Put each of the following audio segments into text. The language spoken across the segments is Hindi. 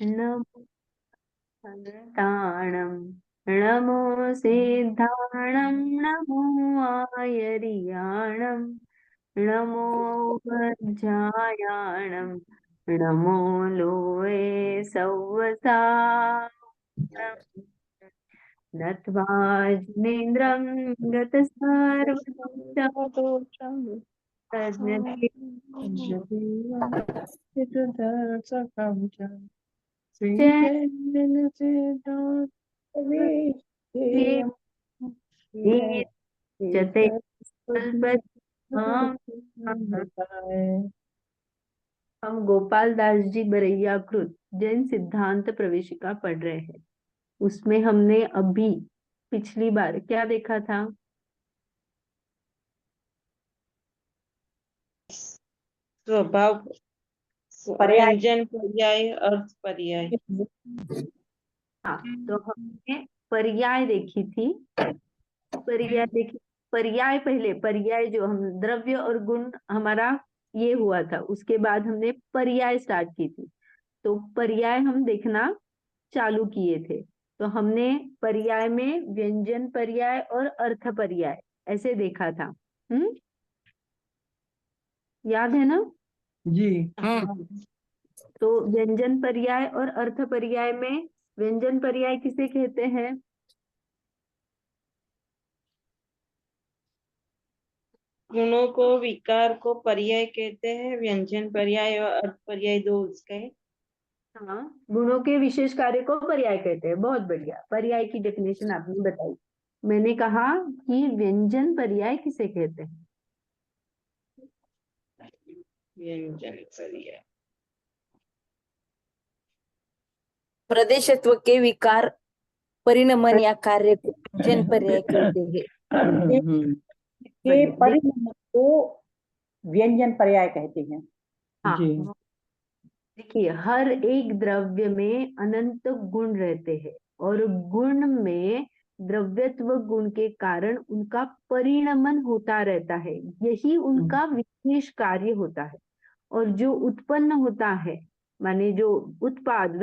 नमो संताणम, नमो सिद्धाणम, नमो आयरियाणम, नमो वज्रायाणम, नमो लोये सव्वसानम, नत्वा जिनेन्द्रं गतसर्वदोषं तज्ज्ञे जते हम गोपाल दास जी बरैया कृत जैन सिद्धांत प्रवेशिका पढ़ रहे हैं। उसमें हमने अभी पिछली बार क्या देखा था? स्वभाव, व्यंजन पर्याय, अर्थ पर्याय। हाँ, तो हमने पर्याय देखी थी। पर्याय देखी, पर्याय पहले, पर्याय जो हम द्रव्य और गुण हमारा ये हुआ था, उसके बाद हमने पर्याय स्टार्ट की थी। तो पर्याय हम देखना चालू किए थे। तो हमने पर्याय में व्यंजन पर्याय और अर्थ पर्याय ऐसे देखा था। याद है ना? जी। तो व्यंजन पर्याय और अर्थ पर्याय में व्यंजन पर्याय किसे कहते हैं? गुणों को, विकार को पर्याय कहते हैं। व्यंजन पर्याय और अर्थ पर्याय दो उसका है। हाँ, गुणों के विशेष कार्य को पर्याय कहते हैं। बहुत बढ़िया, पर्याय की डेफिनेशन आपने बताई। मैंने कहा कि व्यंजन पर्याय किसे कहते हैं? व्यंजन पर्याय प्रदेशत्व के विकार, परिणमन या कार्य को व्यंजन पर्याय कहते हैं। के परिणाम को व्यंजन पर्याय कहते हैं। हाँ, जी। देखिए, हर एक द्रव्य में अनंत गुण रहते हैं और गुण में द्रव्यत्व गुण के कारण उनका परिणमन होता रहता है। यही उनका विशेष कार्य होता है। और जो उत्पन्न होता है, माने जो उत्पाद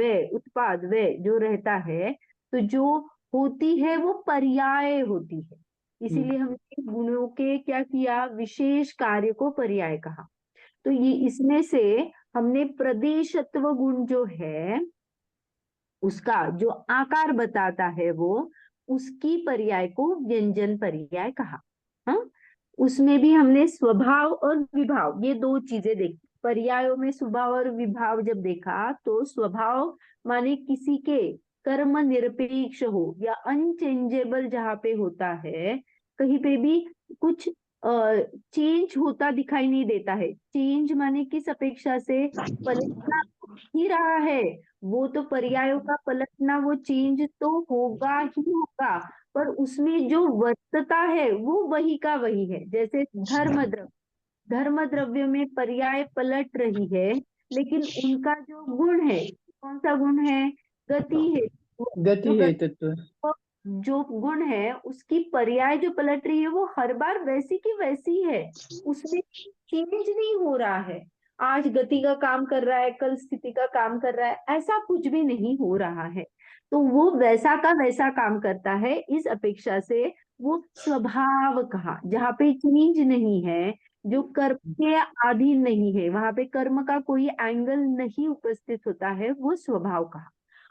वे जो रहता है, तो जो होती है वो पर्याय होती है। इसीलिए हमने गुणों के क्या किया? विशेष कार्य को पर्याय कहा। तो ये इसमें से हमने प्रदेशत्व गुण जो है, उसका जो आकार बताता है वो, उसकी पर्याय को व्यंजन पर्याय कहा। हाँ, उसमें भी हमने स्वभाव और विभाव, ये दो चीजें देखी। पर्यायों में स्वभाव और विभाव जब देखा, तो स्वभाव माने किसी के कर्म निरपेक्ष हो या अनचेंजेबल जहाँ पे होता है, कहीं पे भी कुछ चेंज होता दिखाई नहीं देता है। चेंज माने किस अपेक्षा से? पलटना ही रहा है, वो तो पर्यायों का पलटना, वो चेंज तो होगा ही होगा, पर उसमें जो वर्तता है वो वही का वही है। जैसे धर्म द्रव्य में पर्याय पलट रही है, लेकिन उनका जो गुण है, कौन सा गुण है? गति है। जो गति है तत्व। जो गुण है उसकी पर्याय जो पलट रही है वो हर बार वैसी की वैसी है, उसमें चेंज नहीं हो रहा है। आज गति का काम कर रहा है, कल स्थिति का काम कर रहा है, ऐसा कुछ भी नहीं हो रहा है। तो वो वैसा का वैसा काम करता है। इस अपेक्षा से वो स्वभाव कहा, जहाँ पे चेंज नहीं है, जो कर्म के अधीन नहीं है, वहां पे कर्म का कोई एंगल नहीं उपस्थित होता है, वो स्वभाव कहा।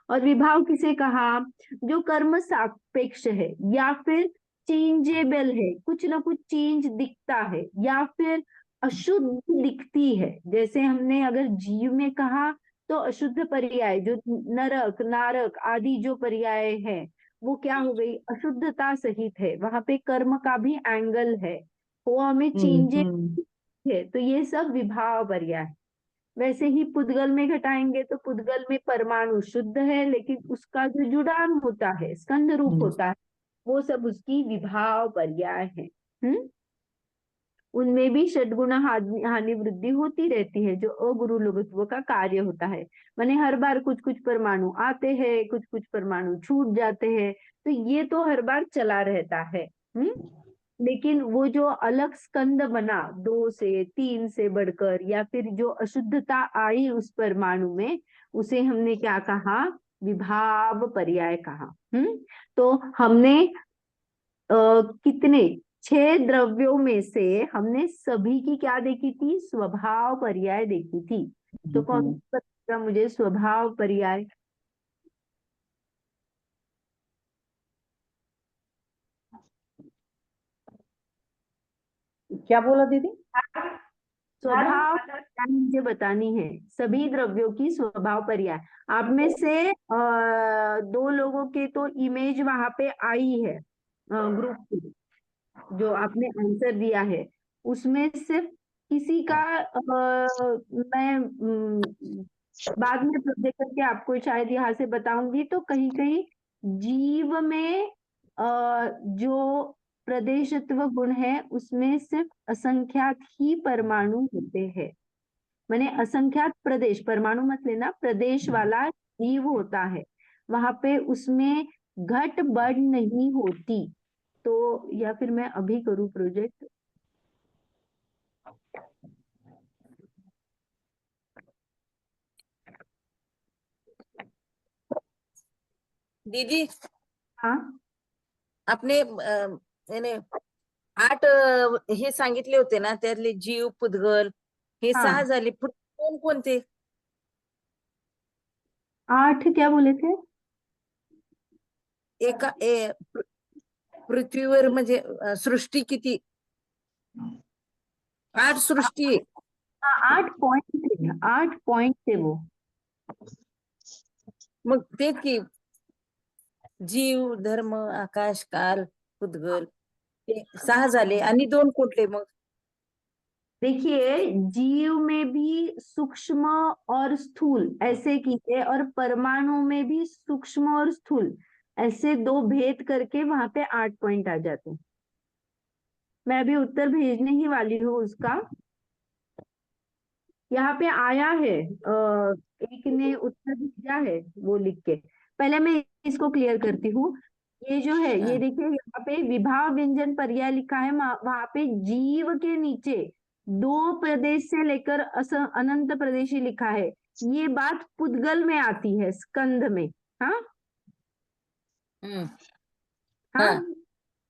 और विभाव किसे कहा? जो कर्म सापेक्ष है या फिर चेंजेबल है, कुछ ना कुछ चेंज दिखता है या फिर अशुद्ध दिखती है। जैसे हमने अगर जीव में कहा, तो अशुद्ध पर्याय जो नरक नारक आदि जो पर्याय है, वो क्या हो गई? अशुद्धता सहित है, वहां पे कर्म का भी एंगल है, वो हमें चेंजे है। तो ये सब विभाव पर्याय है। वैसे ही पुद्गल में घटाएंगे तो पुद्गल में परमाणु शुद्ध है, लेकिन उसका जो जुड़ान होता है, स्कंद रूप होता है, वो सब उसकी विभाव पर्याय है। उनमें भी षड्गुण हानि वृद्धि होती रहती है, जो अगुरु लघुत्व का कार्य होता है। माने हर बार कुछ कुछ परमाणु आते हैं, कुछ कुछ परमाणु छूट जाते हैं, तो ये तो हर बार चला रहता है। लेकिन वो जो अलग स्कंद बना, 2 से 3 से बढ़कर, या फिर जो अशुद्धता आई उस परमाणु में, उसे हमने क्या कहा, विभाव पर्याय कहा। तो हमने कितने 6 द्रव्यों में से हमने सभी की क्या देखी थी, स्वभाव पर्याय देखी थी। तो कौन सा बताएगा मुझे स्वभाव पर्याय? क्या बोला दीदी? स्वभाव पर्याय मुझे बतानी है, सभी द्रव्यों की स्वभाव पर्याय। आप में से 2 लोगों के तो इमेज वहां पे आई है ग्रुप की, जो आपने आंसर दिया है उसमें सिर्फ किसी का मैं बाद में प्रोजेक्ट करके आपको शायद यहाँ से बताऊंगी। तो कहीं कहीं जीव में जो प्रदेशत्व गुण है उसमें सिर्फ असंख्यात ही परमाणु होते हैं। मैंने असंख्यात प्रदेश, परमाणु मत लेना, प्रदेश वाला जीव होता है, वहां पे उसमें घट बढ़ नहीं होती। तो या फिर मैं अभी करूँ प्रोजेक्ट? दीदी हाँ आपने याने 8 हे सांगितले होते ना, त्यातले जीव, पुद्गल हे 6 हाँ, झाले. पुढे कोण कोणते? 8 क्या बोले थे? एका पृथ्वीवर म्हणजे सृष्टी किती? 8 सृष्टी आहे. हाँ 8 पॉइंट थे, 8 पॉइंट थे वो। मग तेच की जीव, धर्म, आकाश, काल, पुद्गल हे 6 झाले आणि 2 कुठले मग? देखिए जीव में भी सूक्ष्म और स्थूल ऐसे कीजिए, और परमाणु में भी सूक्ष्म और स्थूल, ऐसे 2 भेद करके वहां पे 8 पॉइंट आ जाते हैं। मैं अभी उत्तर भेजने ही वाली हूँ उसका। यहाँ पे आया है, एक ने उत्तर दिया है वो लिख के। पहले मैं इसको क्लियर करती हूँ। ये जो है ये देखिए, यहाँ पे विभाव व्यंजन पर्याय लिखा है, वहां पे जीव के नीचे 2 प्रदेश से लेकर अनंत प्रदेशी लिखा है। ये बात पुद्गल में आती है, स्कंद में। हाँ हाँ, हाँ.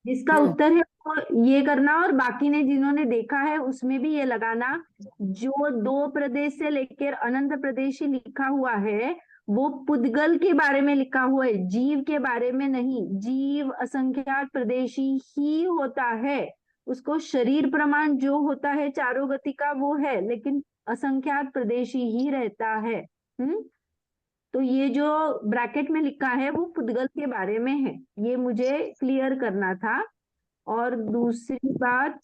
जिसका उत्तर है वो ये करना, और बाकी ने जिन्होंने देखा है उसमें भी ये लगाना। जो 2 प्रदेश से लेकर अनंत प्रदेश ही लिखा हुआ है वो पुद्गल के बारे में लिखा हुआ है, जीव के बारे में नहीं। जीव असंख्यात प्रदेशी ही होता है, उसको शरीर प्रमाण जो होता है चारों गति का वो है, लेकिन असंख्यात प्रदेशी ही रहता है। तो ये जो ब्रैकेट में लिखा है वो पुद्गल के बारे में है, ये मुझे क्लियर करना था। और दूसरी बात,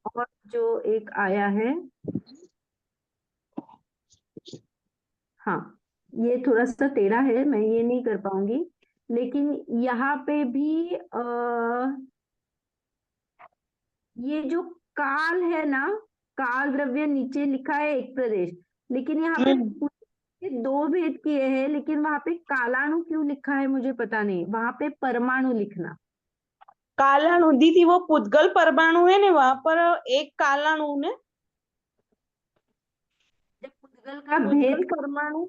और जो एक आया है, हाँ ये थोड़ा सा टेढ़ा है, मैं ये नहीं कर पाऊंगी, लेकिन यहाँ पे भी ये जो काल है ना, काल द्रव्य नीचे लिखा है एक प्रदेश, लेकिन यहाँ पे ये 2 भेद किए हैं, लेकिन वहां पे कालाणु क्यों लिखा है मुझे पता नहीं, वहां पे परमाणु लिखना। कालाणु दीदी, वो पुद्गल परमाणु है ना, वहां पर एक कालाणु ने जब पुद्गल का भेद परमाणु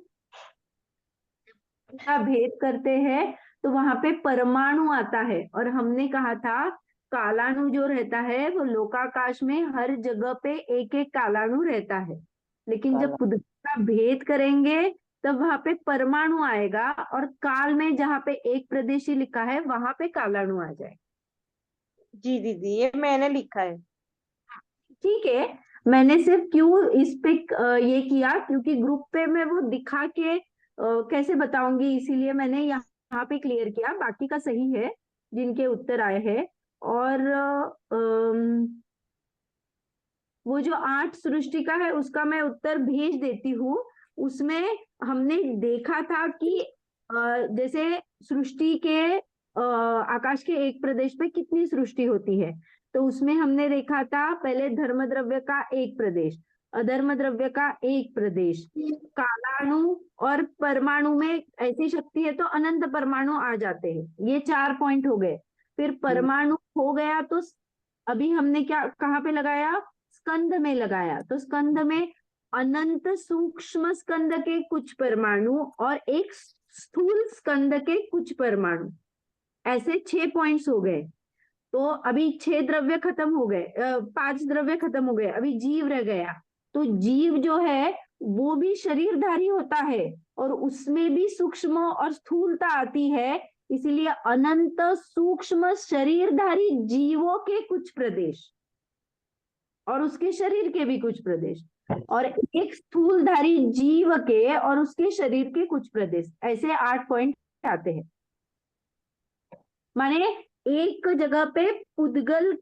करते हैं तो वहां पे परमाणु आता है, और हमने कहा था कालाणु जो रहता है वो लोकाकाश में हर जगह पे एक एक कालाणु रहता है, लेकिन जब पुद्गल का भेद करेंगे तब वहां पे परमाणु आएगा, और काल में जहाँ पे एक प्रदेशी लिखा है वहां पे कालाणु आ जाए। जी दीदी, ये मैंने लिखा है। ठीक है, मैंने सिर्फ क्यों इस पे ये किया, क्योंकि ग्रुप पे मैं वो दिखा के कैसे बताऊंगी, इसीलिए मैंने यहाँ पे क्लियर किया। बाकी का सही है जिनके उत्तर आए हैं। और वो जो 8 सृष्टि का है उसका मैं उत्तर भेज देती हूँ। उसमें हमने देखा था कि जैसे सृष्टि के आकाश के एक प्रदेश पे कितनी सृष्टि होती है, तो उसमें हमने देखा था पहले धर्म द्रव्य का एक प्रदेश, अधर्म द्रव्य का एक प्रदेश, कालाणु और परमाणु में ऐसी शक्ति है तो अनंत परमाणु आ जाते हैं। ये 4 पॉइंट हो गए। फिर परमाणु हो गया तो अभी हमने क्या कहाँ पे लगाया, स्कंद में लगाया, तो स्कंद में अनंत सूक्ष्म स्कंद के कुछ परमाणु और एक स्थूल स्कंद के कुछ परमाणु, ऐसे 6 पॉइंट्स हो गए। तो अभी 6 द्रव्य खत्म हो गए, 5 द्रव्य खत्म हो गए, अभी जीव रह गया। तो जीव जो है वो भी शरीरधारी होता है और उसमें भी सूक्ष्म और स्थूलता आती है, इसीलिए अनंत सूक्ष्म शरीरधारी जीवों के कुछ प्रदेश और उसके शरीर के भी कुछ प्रदेश, और एक स्थूलधारी जीव के और उसके शरीर के कुछ प्रदेश, ऐसे 8 पॉइंट आते हैं। माने एक जगह पे पुद्गल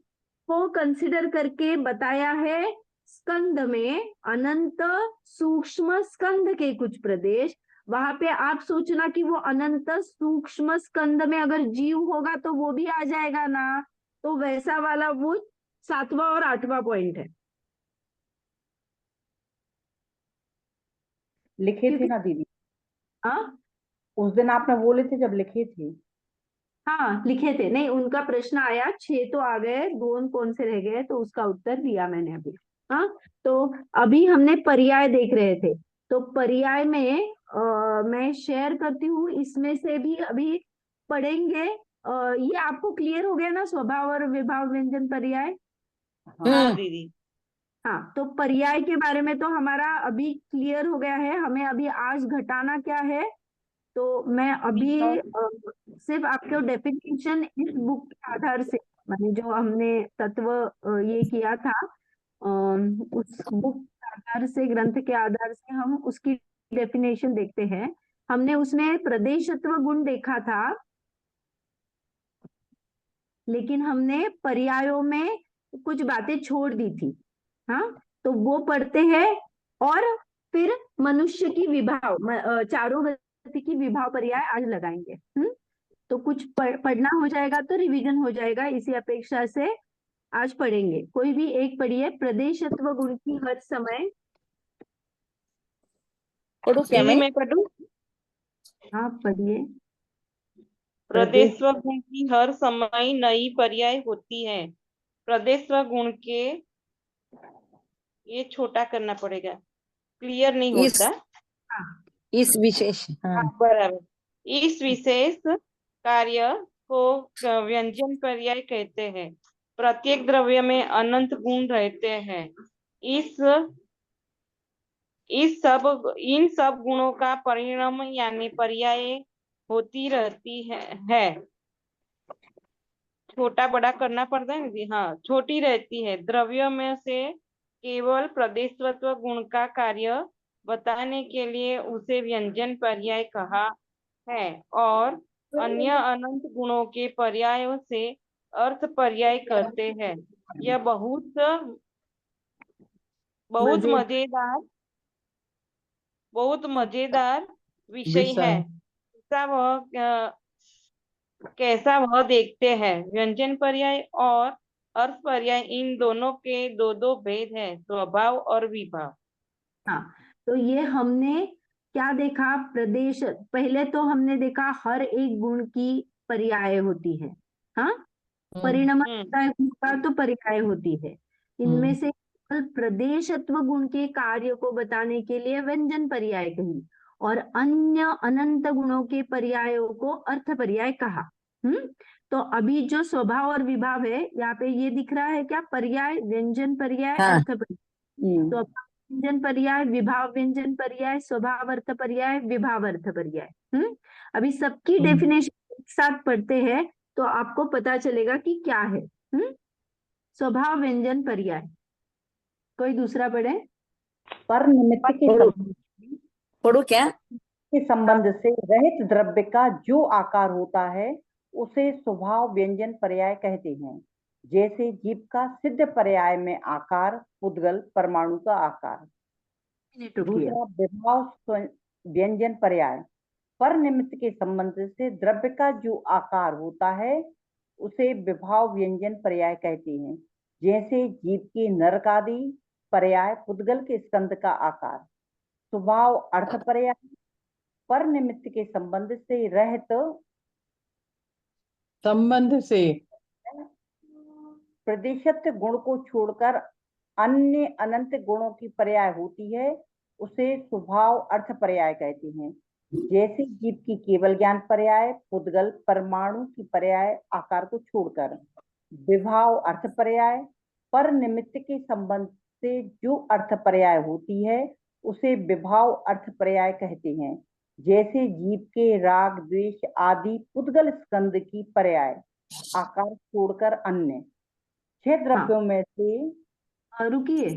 को कंसिडर करके बताया है स्कंद में अनंत सूक्ष्म स्कंद के कुछ प्रदेश, वहां पे आप सोचना कि वो अनंत सूक्ष्म स्कंद में अगर जीव होगा तो वो भी आ जाएगा ना, तो वैसा वाला वो 7वां और 8वां पॉइंट है। लिखे थे क्योंकि ना दीदी, हाँ उस दिन आपने बोले थे जब लिखे थे। हाँ लिखे थे, नहीं उनका प्रश्न आया, 6 तो आ गए, 2 कौन से रह गए, तो उसका उत्तर दिया मैंने अभी। हाँ, तो अभी हमने पर्याय देख रहे थे, तो पर्याय में मैं शेयर करती हूँ, इसमें से भी अभी पढ़ेंगे। ये आपको क्लियर हो गया ना, स्वभाव और विभाव व्यंजन पर्याय? हाँ दीदी। हाँ, तो पर्याय के बारे में तो हमारा अभी क्लियर हो गया है, हमें अभी आज घटाना क्या है। तो मैं अभी सिर्फ आपको डेफिनेशन इस बुक के आधार से, माने जो हमने तत्व ये किया था, उस बुक के आधार से, ग्रंथ के आधार से हम उसकी डेफिनेशन देखते हैं। हमने उसमें प्रदेशत्व गुण देखा था, लेकिन हमने पर्यायों में कुछ बातें छोड़ दी थी। हाँ, तो वो पढ़ते हैं, और फिर मनुष्य की विभाव, चारों गति की विभाव पर्याय आज लगाएंगे। तो कुछ पढ़ना हो जाएगा तो रिवीजन हो जाएगा, इसी अपेक्षा से आज पढ़ेंगे। कोई भी एक पढ़िए, प्रदेशत्व गुण की हर समय। पढ़ू क्या दीदी मैं? मैं पढ़ूं? हाँ पढ़िए। प्रदेशत्व गुण की हर समय नई पर्याय होती है। प्रदेशत्व गुण के, ये छोटा करना पड़ेगा, क्लियर नहीं इस होता। हाँ, इस विशेष, हाँ, बराबर। इस विशेष कार्य को व्यंजन पर्याय कहते हैं। प्रत्येक द्रव्य में अनंत गुण रहते हैं। इन सब गुणों का परिणाम यानी पर्याय होती रहती है। छोटा बड़ा करना पड़ता है ना, हाँ, छोटी रहती है। द्रव्यों में से केवल प्रदेशत्व गुण का कार्य बताने के लिए उसे व्यंजन पर्याय कहा है, और अन्य अनंत गुणों के पर्यायों से अर्थ पर्याय करते हैं। यह बहुत बहुत मजे मजेदार बहुत मजेदार विषय है। विषय कैसा वह देखते हैं। व्यंजन पर्याय और अर्थ पर्याय, इन दोनों के दो दो भेद हैं, स्वभाव और विभाव। हाँ, तो ये हमने क्या देखा, प्रदेश, पहले तो हमने देखा हर एक गुण की पर्याय होती है। हाँ, परिणाम हम्म होता है गुण का, तो पर्याय होती है। इनमें हम्म से केवल प्रदेशत्व गुण के कार्य को बताने के लिए व्यंजन पर्याय कही, और अन्य अनंत गुणों के पर्यायों को अर्थ पर्याय कहा। तो अभी जो स्वभाव और विभाव है, यहाँ पे ये दिख रहा है क्या, पर्याय, व्यंजन पर्याय, हाँ, अर्थ पर्याय। तो व्यंजन पर्याय, विभाव व्यंजन पर्याय, स्वभाव अर्थ पर्याय, विभाव अर्थ पर्याय। अभी सबकी डेफिनेशन एक साथ पढ़ते हैं तो आपको पता चलेगा कि क्या है। स्वभाव व्यंजन पर्याय, कोई दूसरा पढ़े? पर निमित्त पढ़ू पढ़ू क्या? के संबंध से रहित द्रव्य का जो आकार होता है उसे स्वभाव व्यंजन पर्याय कहते हैं। जैसे जीव का सिद्ध पर्याय में आकार, पुद्गल परमाणु का आकार। दूसरा विभाव व्यंजन पर्याय, पर निमित्त के संबंध से द्रव्य का जो आकार होता है उसे विभाव व्यंजन पर्याय कहते हैं। जैसे जीव के नरक आदि पर्याय, पुद्गल के स्कंद का आकार। स्वभाव अर्थ पर्याय, पर निमित्त के संबंध से रहत संबंध से प्रदेशत्व गुण को छोड़कर अन्य अनंत गुणों की पर्याय होती है उसे स्वभाव अर्थ पर्याय कहते हैं। जैसे जीव की केवल ज्ञान पर्याय पुद्गल परमाणु की पर्याय आकार को छोड़कर, विभाव अर्थ पर्याय पर निमित्त के संबंध से जो अर्थ पर्याय होती है उसे विभाव अर्थ पर्याय कहते हैं। जैसे जीव के राग द्वेष आदि पुद्गल स्कंद की पर्याय आकार छोड़कर अन्य 6 द्रव्यों में से रुकिए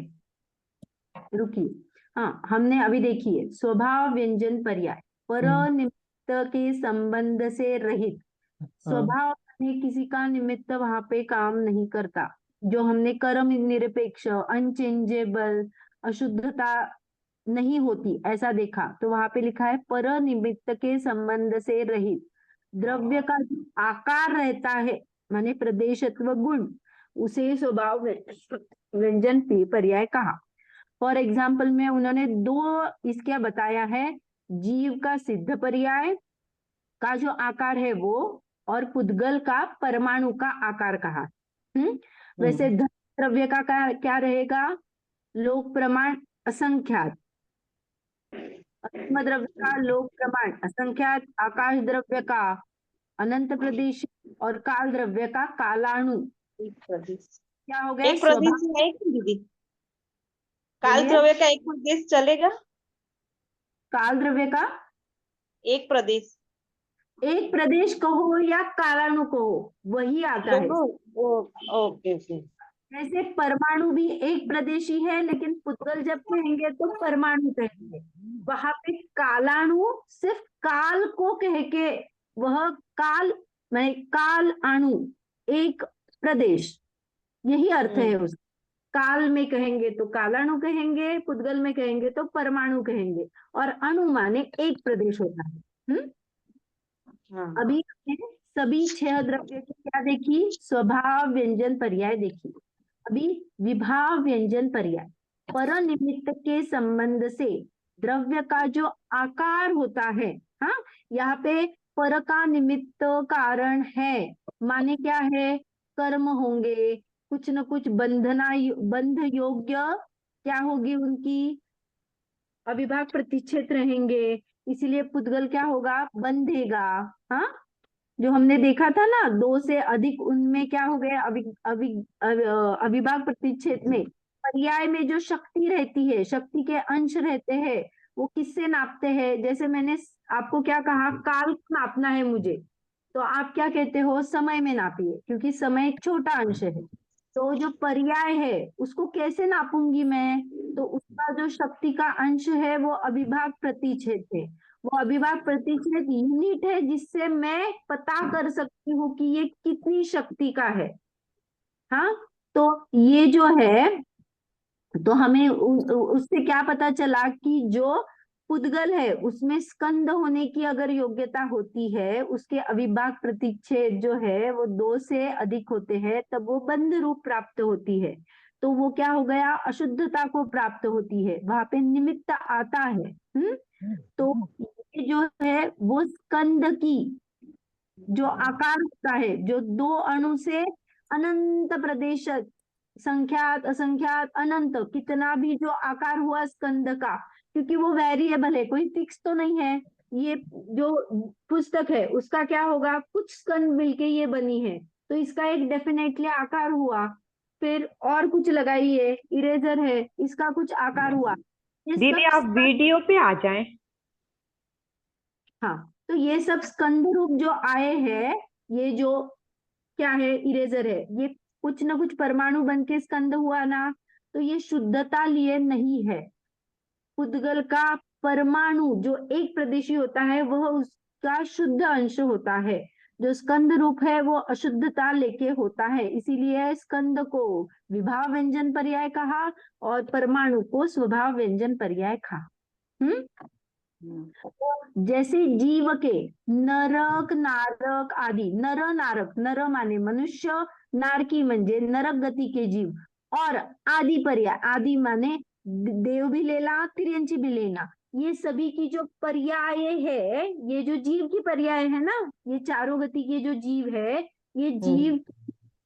रुकिए। हाँ, हमने अभी देखिए स्वभाव व्यंजन पर्याय पर निमित्त के संबंध से रहित। स्वभाव में किसी का निमित्त वहां पे काम नहीं करता। जो हमने कर्म निरपेक्ष अनचेंजेबल अशुद्धता नहीं होती ऐसा देखा, तो वहां पे लिखा है पर निमित्त के संबंध से रहित। द्रव्य का जो आकार रहता है माने प्रदेशत्व गुण, उसे स्वभाव व्यंजन पर्याय कहा। फॉर एग्जाम्पल में उन्होंने 2 इसके बताया है, जीव का सिद्ध पर्याय का जो आकार है वो, और पुद्गल का परमाणु का आकार कहा। वैसे द्रव्य का क्या रहेगा? लोक प्रमाण असंख्यात, आत्म द्रव्य का लोक प्रमाण असंख्यात, आकाश द्रव्य का अनंत प्रदेश और काल द्रव्य का कालाणु। क्या हो गया? एक प्रदेश है कि दीदी? काल बोलिए। द्रव्य का एक प्रदेश चलेगा? काल द्रव्य का एक प्रदेश, एक प्रदेश कहो या कालाणु कहो, वही आता है। Okay okay. जैसे परमाणु भी एक प्रदेशी है, लेकिन पुद्गल जब कहेंगे तो परमाणु कहेंगे। वहां पे कालाणु सिर्फ काल को कह के, वह काल माने काल अणु एक प्रदेश, यही अर्थ है उसका। काल में कहेंगे तो कालाणु कहेंगे, पुद्गल में कहेंगे तो परमाणु कहेंगे, और अणु माने एक प्रदेश होता है। अभी हमने सभी 6 द्रव्य की क्या देखी? स्वभाव व्यंजन पर्याय देखी। अभी विभाव व्यंजन पर्याय पर निमित्त के संबंध से द्रव्य का जो आकार होता है, हाँ, यहाँ पे पर का निमित्त कारण है, माने क्या है? कर्म होंगे, कुछ न कुछ बंध योग्य क्या होगी उनकी अविभाग प्रतिच्छेद रहेंगे, इसीलिए पुद्गल क्या होगा? बंधेगा। हाँ, जो हमने देखा था ना 2 से अधिक, उनमें क्या हो गया? अविभाग प्रतिच्छेद में पर्याय में जो शक्ति रहती है, शक्ति के अंश रहते हैं, वो किससे नापते हैं? जैसे मैंने आपको क्या कहा, काल को नापना है मुझे, तो आप क्या कहते हो? समय में नापिए, क्योंकि समय एक छोटा अंश है। तो जो पर्याय है उसको कैसे नापूंगी मैं? तो उसका जो शक्ति का अंश है वो अविभाग प्रतिच्छेद है। वो अविभाग प्रतिच्छेद यूनिट है जिससे मैं पता कर सकती हूँ कि ये कितनी शक्ति का है। हाँ, तो ये जो है, तो हमें उससे क्या पता चला कि जो पुद्गल है उसमें स्कंद होने की अगर योग्यता होती है, उसके अविभाग प्रतिच्छेद जो है वो 2 से अधिक होते हैं, तब वो बंध रूप प्राप्त होती है। तो वो क्या हो गया? अशुद्धता को प्राप्त होती है, वहां पे निमित्त आता है। तो ये जो है वो स्कंद की जो आकार होता है, जो 2 अणु से अनंत प्रदेश, संख्यात असंख्यात अनंत, कितना भी जो आकार हुआ स्कंद का, क्योंकि वो वेरिएबल है, कोई फिक्स तो नहीं है। ये जो पुस्तक है उसका क्या होगा? कुछ स्कंद मिलके ये बनी है, तो इसका एक डेफिनेटली आकार हुआ। फिर और कुछ लगाइए, इरेजर है, इसका कुछ आकार हुआ। दीदी आप वीडियो पे आ जाएं। हाँ, तो ये सब स्कंद रूप जो आए हैं, ये जो क्या है? इरेजर है, ये कुछ ना कुछ परमाणु बन के स्कंद हुआ ना, तो ये शुद्धता लिए नहीं है। पुद्गल का परमाणु जो एक प्रदेशी होता है वह उसका शुद्ध अंश होता है, जो स्कंद रूप है वो अशुद्धता लेके होता है, इसीलिए स्कंद को विभाव व्यंजन पर्याय कहा और परमाणु को स्वभाव व्यंजन पर्याय कहा। जैसे जीव के नरक नारक आदि, नर नारक, नर माने मनुष्य, नारकी म्हणजे नरक गती के जीव, और आदि पर्याय, आदि माने देव भी लेना तिर्यंची भी लेना, ये सभी की जो पर्याय है, ये जो जीव की पर्याय है ना, ये चारों गति के जो जीव है, ये जीव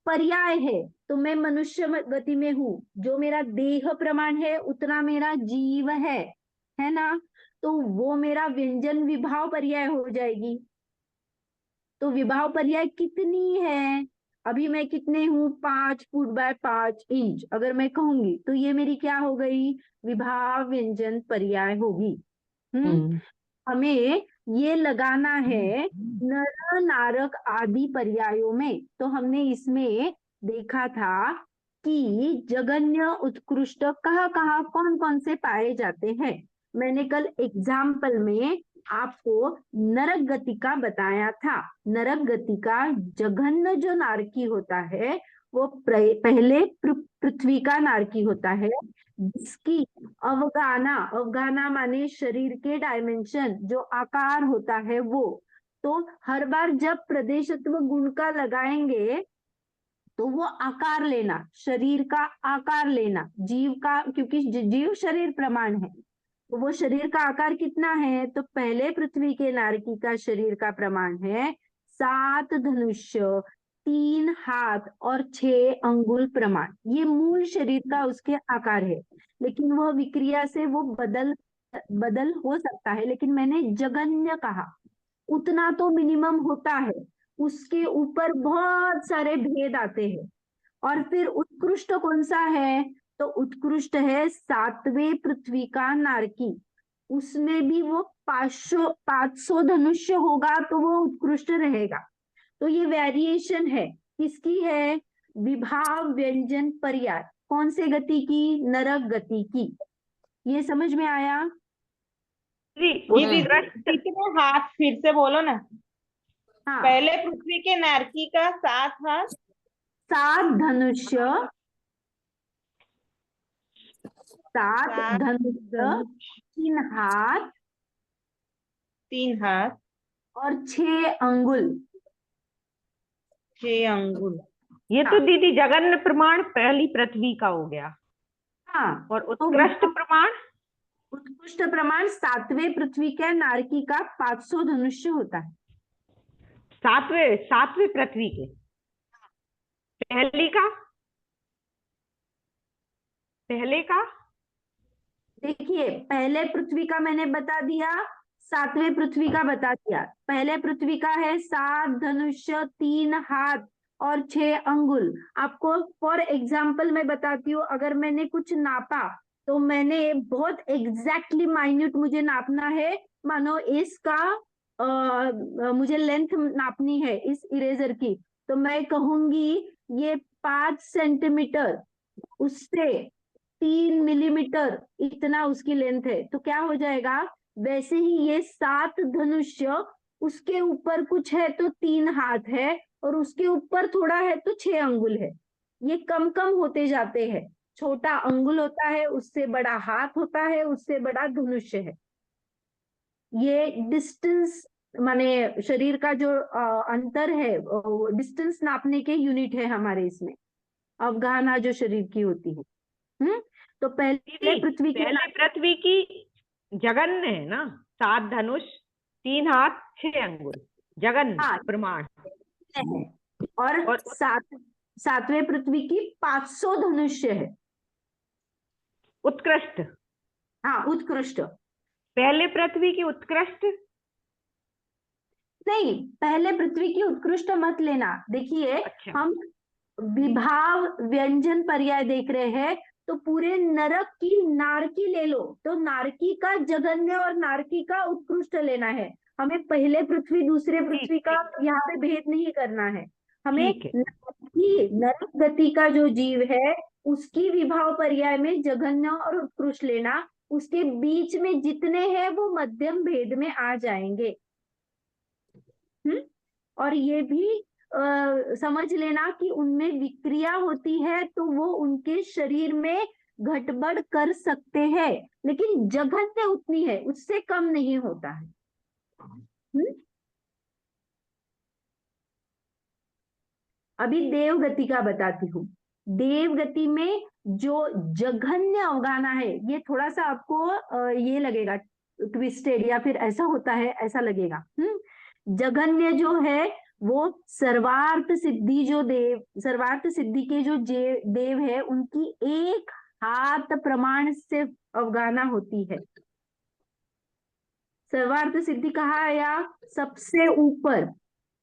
पर्याय है, तो मैं मनुष्य गति में हूँ, जो मेरा देह प्रमाण है उतना मेरा जीव है ना, तो वो मेरा व्यंजन विभाव पर्याय हो जाएगी। तो विभाव पर्याय कितनी है, अभी मैं कितने हूँ, 5 फुट बाय 5 इंच अगर मैं कहूंगी तो ये मेरी क्या हो गई, विभाव व्यंजन पर्याय होगी। हमें ये लगाना है नर नारक आदि पर्यायों में। तो हमने इसमें देखा था कि जगन्य उत्कृष्ट कहाँ कहाँ कौन कौन से पाए जाते हैं। मैंने कल एग्जाम्पल में आपको नरक गति का बताया था। नरक गति का जघन्य जो नारकी होता है वो पहले पृथ्वी का नारकी होता है, जिसकी अवगाना माने शरीर के डायमेंशन, जो आकार होता है वो। तो हर बार जब प्रदेशत्व गुण का लगाएंगे तो वो आकार लेना, शरीर का आकार लेना, जीव का, क्योंकि जीव शरीर प्रमाण है, तो वो शरीर का आकार कितना है, तो पहले पृथ्वी के नारकी का शरीर का प्रमाण है 7 धनुष्य, 3 हाथ और 6 अंगुल प्रमाण। ये मूल शरीर का उसके आकार है, लेकिन वह विक्रिया से वो बदल हो सकता है। लेकिन मैंने जगन्य कहा, उतना तो मिनिमम होता है, उसके ऊपर बहुत सारे भेद आते हैं। और फिर उत्कृष्ट कौन सा है, तो उत्कृष्ट है 7वें पृथ्वी का नारकी, उसमें भी वो 500 धनुष्य होगा तो वो उत्कृष्ट रहेगा। तो ये वेरिएशन है, किसकी है, विभाव व्यंजन पर्याय, कौन से गति की, नरक गति की। ये समझ में आया? कितने हाथ फिर से बोलो ना। हाँ, पहले पृथ्वी के नारकी का 7 हाथ, 7 धनुष्य, 7 धनुष्य, 3 हाथ 3 हाथ और 6 अंगुल। 6 अंगुल। ये तो दीदी जगन्य प्रमाण पहली पृथ्वी का हो गया। हाँ, और उत्कृष्ट प्रमाण, उत्कृष्ट प्रमाण 7वें पृथ्वी के नारकी का 500 धनुष्य होता है। 7वें पृथ्वी के, पहले का देखिए, पहले पृथ्वी का मैंने बता दिया, 7वें पृथ्वी का बता दिया। पहले पृथ्वी का है 7 धनुष्य, 3 हाथ और 6 अंगुल। आपको फॉर एग्जाम्पल मैं बताती हूँ, अगर मैंने कुछ नापा तो मैंने बहुत एग्जैक्टली माइन्यूट मुझे नापना है, मानो इसका मुझे लेंथ नापनी है इस इरेजर की, तो मैं कहूंगी ये 5 सेंटीमीटर, उससे 3 मिलीमीटर इतना उसकी लेंथ है, तो क्या हो जाएगा, वैसे ही ये 7 धनुष्य, उसके ऊपर कुछ है तो 3 हाथ है, और उसके ऊपर थोड़ा है तो 6 अंगुल है। ये कम कम होते जाते हैं, छोटा अंगुल होता है, उससे बड़ा हाथ होता है, उससे बड़ा धनुष्य है। ये डिस्टेंस माने शरीर का जो अंतर है, डिस्टेंस नापने के यूनिट है हमारे इसमें, अवगाहना जो शरीर की होती है। तो पहले पृथ्वी की जगन्य है ना, 7 धनुष, 3 हाथ, 6 अंगुल, जगन्य प्रमाण। और 7वें पृथ्वी की 500 धनुष्य है, उत्कृष्ट। हाँ, उत्कृष्ट। पहले पृथ्वी की उत्कृष्ट नहीं, पहले पृथ्वी की उत्कृष्ट मत लेना। देखिए, अच्छा। हम विभाव व्यंजन पर्याय देख रहे हैं, तो पूरे नरक की नारकी ले लो, तो नारकी का जघन्य और नारकी का उत्कृष्ट लेना है। हमें पहले पृथ्वी दूसरे पृथ्वी का यहाँ पे भेद नहीं करना है। हमें नरक गति का जो जीव है उसकी विभाव पर्याय में जघन्य और उत्कृष्ट लेना, उसके बीच में जितने हैं वो मध्यम भेद में आ जाएंगे। और ये भी समझ लेना कि उनमें विक्रिया होती है तो वो उनके शरीर में घटबढ़ कर सकते हैं, लेकिन जघन्य उतनी है, उससे कम नहीं होता है। अभी देव गति का बताती हूँ। देव गति में जो जघन्य अवगाना है, ये थोड़ा सा आपको ये लगेगा ट्विस्टेड या फिर ऐसा होता है, ऐसा लगेगा। जघन्य जो है वो सर्वार्थ सिद्धि जो देव, सर्वार्थ सिद्धि के जो देव है, उनकी एक हाथ प्रमाण से अवगाहना होती है। सर्वार्थ सिद्धि कहा आया सबसे ऊपर,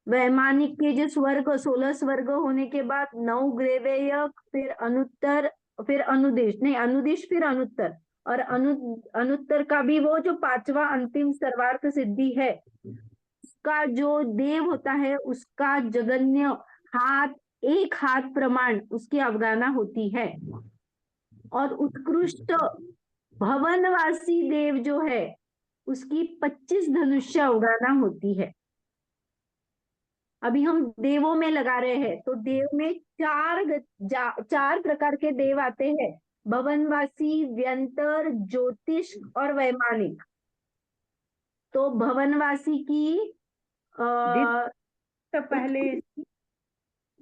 वैमानिक के जो स्वर्ग 16 स्वर्ग होने के बाद 9 ग्रेवेय, फिर अनुत्तर, फिर अनुदेश, नहीं अनुदेश फिर अनुत्तर, और अनुत्तर का भी वो जो 5वां अंतिम सर्वार्थ सिद्धि है, उसका जो देव होता है उसका जगन्य हाथ, एक हाथ प्रमाण उसकी अवगाहना होती है। और उत्कृष्ट भवनवासी देव जो है उसकी 25 धनुष्य अवगाहना होती है। अभी हम देवों में लगा रहे हैं, तो देव में चार प्रकार के देव आते हैं, भवनवासी, व्यंतर, ज्योतिष और वैमानिक। तो भवनवासी की तो पहले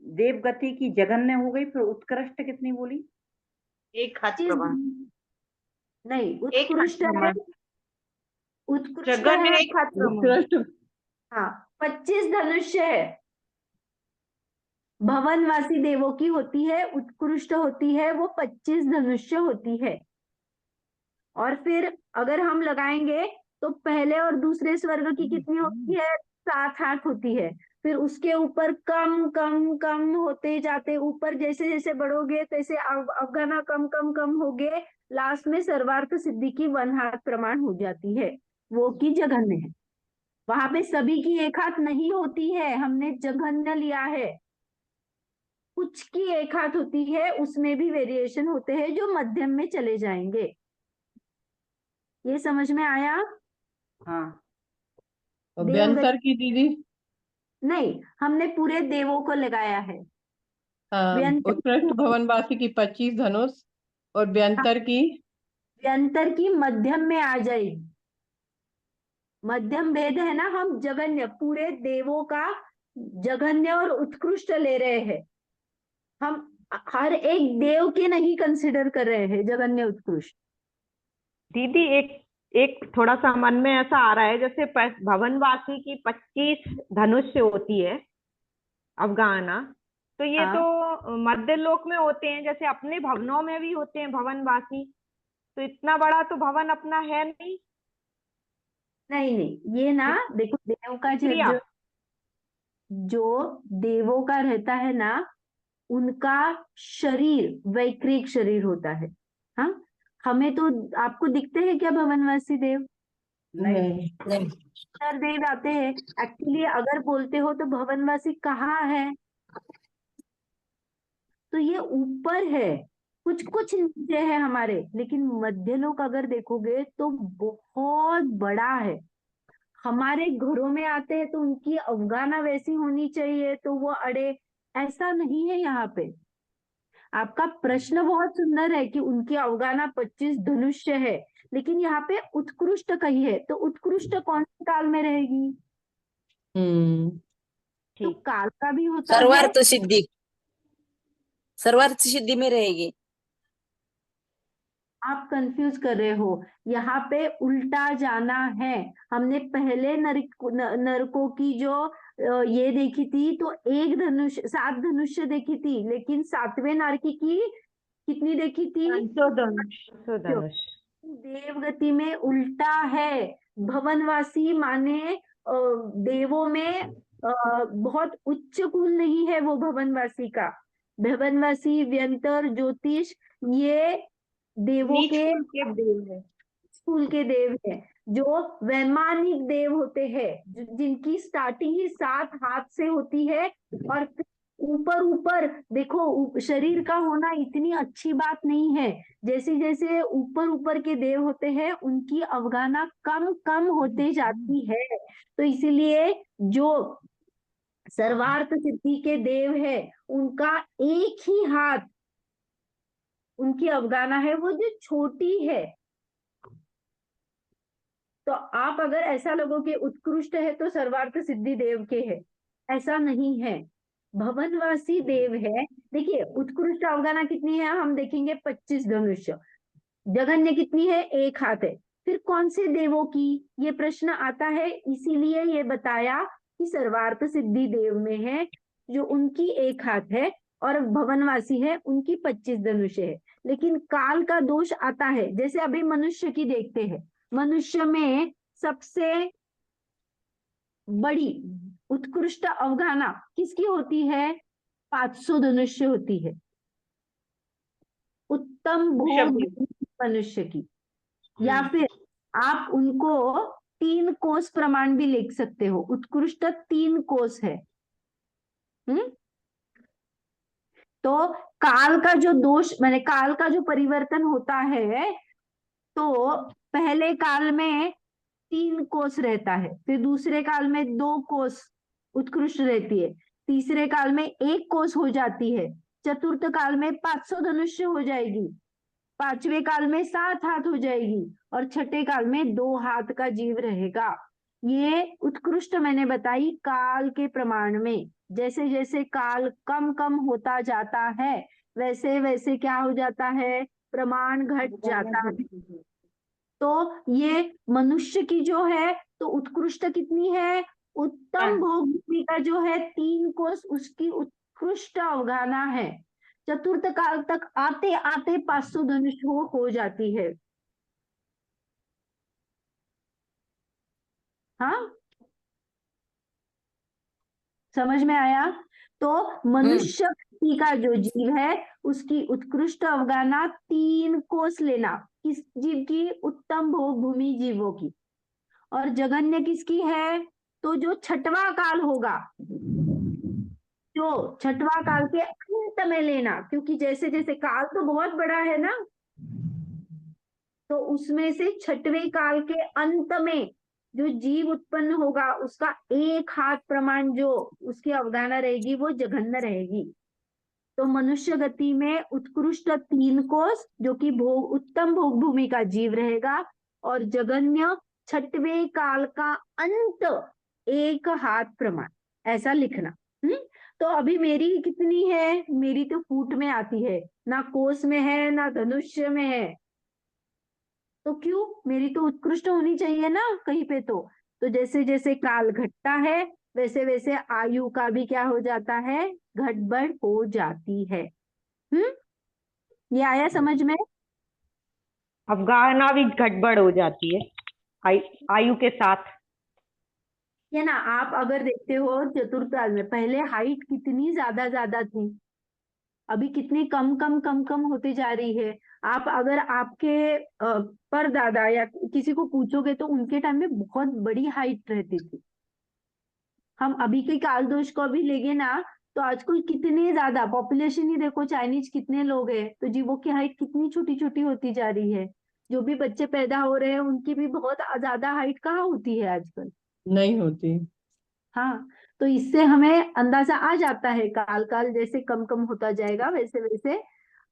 देवगति की जघन्य हो गई, फिर उत्कृष्ट कितनी बोली? एक हाथ प्रमाण, नहीं, एक हाथ उत्कृष्ट है, प्रमाण, उत्कृष्ट जगन्य है, एक हाथ प्रमाण, उत्कृष्ट हाँ 25 धनुष्य है। भवनवासी देवों की होती है, उत्कृष्ट होती है, वो 25 धनुष्य होती है। और फिर अगर हम लगाएंगे तो पहले और दूसरे स्वर्ग की कितनी होती है? 7 हाथ होती है। फिर उसके ऊपर कम कम कम होते जाते, ऊपर जैसे जैसे बढ़ोगे तैसे अवगाहना कम कम कम हो गए, लास्ट में सर्वार्थ सिद्धि की 1 हाथ प्रमाण हो जाती है, वो की जघन्य है। वहां पे सभी की एक हाथ नहीं होती है, हमने जघन्य लिया है। कुछ की एक हाथ होती है, उसमें भी वेरिएशन होते हैं जो मध्यम में चले जाएंगे। ये समझ में आया? हाँ। और देव व्यंतर की दीदी? नहीं, हमने पूरे देवों को लगाया है। हाँ, व्यंतर उत्कृष्ट भवनवासी की 25 धनुष और व्यंतर की? व्यंतर की मध्यम में आ जाएगी। मध्यम भेद है ना, हम जघन्य पूरे देवों का जघन्य और उत्कृष्ट ले रहे हैं। हम हर एक देव के नहीं कंसिडर कर रहे हैं जघन्य उत्कृष्ट। दीदी एक थोड़ा सा मन में ऐसा आ रहा है, जैसे भवनवासी की 25 धनुष होती है अवगाहना, तो ये हाँ। तो मध्य लोक में होते हैं, जैसे अपने भवनों में भी होते हैं भवनवासी, तो इतना बड़ा तो भवन अपना है नहीं। नहीं नहीं, ये ना देखो, देव का क्रिया जो देवों का रहता है ना, उनका शरीर वैक्रिक शरीर होता है। हाँ, हमें तो आपको दिखते हैं क्या भवनवासी देव? नहीं, नहीं, सर देव आते हैं। एक्चुअली अगर बोलते हो तो भवनवासी कहाँ है, तो ये ऊपर है, कुछ कुछ नीचे है हमारे, लेकिन मध्यलोक अगर देखोगे तो बहुत बड़ा है। हमारे घरों में आते हैं तो उनकी अवगाहना वैसी होनी चाहिए, तो वो अड़े, ऐसा नहीं है यहाँ पे। आपका प्रश्न बहुत सुंदर है कि उनकी अवगाहना 25 धनुष्य है, लेकिन यहाँ पे उत्कृष्ट कही है, तो उत्कृष्ट कौन से काल में रहेगी? तो ठीक। काल का भी होता है। सर्वार्थ सिद्धि, सर्वार्थ सिद्धि में रहेगी। आप कंफ्यूज कर रहे हो, यहाँ पे उल्टा जाना है। हमने पहले नरकों की जो ये देखी थी, तो 7 धनुष्य देखी थी, लेकिन 7वें नारकी की कितनी देखी थी? धनुष। देवगति में उल्टा है। भवनवासी माने देवों में बहुत उच्च कुल नहीं है वो भवनवासी का। भवनवासी, व्यंतर, ज्योतिष, ये देवों नीच के कुल के देव है। कुल के देव हैं, जो वैमानिक देव होते हैं, जिनकी स्टार्टिंग ही 7 हाथ से होती है। और ऊपर ऊपर देखो, शरीर का होना इतनी अच्छी बात नहीं है। जैसे जैसे ऊपर ऊपर के देव होते हैं, उनकी अवगाहना कम कम होते जाती है। तो इसीलिए जो सर्वार्थ सिद्धि के देव है, उनका एक ही हाथ, उनकी अवगाहना है वो जो छोटी है। तो आप अगर ऐसा लोगोगे उत्कृष्ट है तो सर्वार्थ सिद्धि देव के है, ऐसा नहीं है। भवनवासी देव है। देखिए, उत्कृष्ट अवगाहना कितनी है हम देखेंगे, 25 धनुष्य। जघन्य कितनी है? एक हाथ है। फिर कौन से देवों की, ये प्रश्न आता है, इसीलिए ये बताया कि सर्वार्थ सिद्धि देव में है, जो उनकी एक हाथ है, और भवनवासी है, उनकी 25 धनुष है। लेकिन काल का दोष आता है, जैसे अभी मनुष्य की देखते हैं, मनुष्य में सबसे बड़ी उत्कृष्ट अवगाहना किसकी होती है? 500 धनुष्य होती है, उत्तम भोग मनुष्य की। या फिर आप उनको 3 कोस प्रमाण भी लिख सकते हो, उत्कृष्ट 3 कोस है। तो काल का जो दोष, मैंने काल का जो परिवर्तन होता है, तो पहले काल में 3 कोस रहता है, फिर दूसरे काल में 2 कोस उत्कृष्ट रहती है, तीसरे काल में 1 कोस हो जाती है, चतुर्थ काल में 500 धनुष्य हो जाएगी, पांचवें काल में 7 हाथ हो जाएगी, और छठे काल में 2 हाथ का जीव रहेगा। ये उत्कृष्ट मैंने बताई काल के प्रमाण में। जैसे जैसे काल कम कम होता जाता है, वैसे वैसे क्या हो जाता है? प्रमाण घट जाता है। तो ये मनुष्य की जो है, तो उत्कृष्ट कितनी है? उत्तम भोग भूमि का जो है 3 कोस, उसकी उत्कृष्ट अवगाहना है। चतुर्थ काल तक आते आते 500 धनुष हो जाती है। हाँ, समझ में आया? तो मनुष्य का जो जीव है, उसकी उत्कृष्ट अवगाहना 3 कोस लेना, किस जीव की? उत्तम भोग भूमि जीवों की। और जघन्य किसकी है? तो जो छठवा काल होगा, जो छठवा काल के अंत में लेना, क्योंकि जैसे जैसे काल तो बहुत बड़ा है ना, तो उसमें से छठवें काल के अंत में जो जीव उत्पन्न होगा, उसका 1 हाथ प्रमाण जो उसकी अवगाहना रहेगी, वो जघन्य रहेगी। तो मनुष्य गति में उत्कृष्ट 3 कोस, जो कि भोग उत्तम भोग भूमि का जीव रहेगा, और जघन्य छठवें काल का अंत 1 हाथ प्रमाण, ऐसा लिखना। तो अभी मेरी कितनी है? मेरी तो फूट में आती है, ना कोस में है, ना धनुष्य में है। तो क्यों? मेरी तो उत्कृष्ट होनी चाहिए ना कहीं पे। तो जैसे जैसे काल घटता है, वैसे वैसे आयु का भी क्या हो जाता है? घटबढ़ हो जाती है। ये आया समझ में? अवगाहना भी गड़बड़ हो जाती है आयु के साथ, है ना? आप अगर देखते हो चतुर्थ काल में पहले हाइट कितनी ज्यादा थी, अभी कितनी कम कम कम कम होती जा रही है। आप अगर आपके परदादा या किसी को पूछोगे, तो उनके टाइम में बहुत बड़ी हाइट रहती थी। हम अभी के काल दोष को भी लेंगे ना, तो आजकल कितने ज्यादा पॉपुलेशन ही देखो, चाइनीज कितने लोग हैं, तो जीवों की हाइट कितनी छोटी छोटी होती जा रही है। जो भी बच्चे पैदा हो रहे हैं, उनकी भी बहुत ज्यादा हाइट कहाँ होती है आजकल? नहीं होती। हाँ, तो इससे हमें अंदाजा आ जाता है, काल काल जैसे कम कम होता जाएगा, वैसे वैसे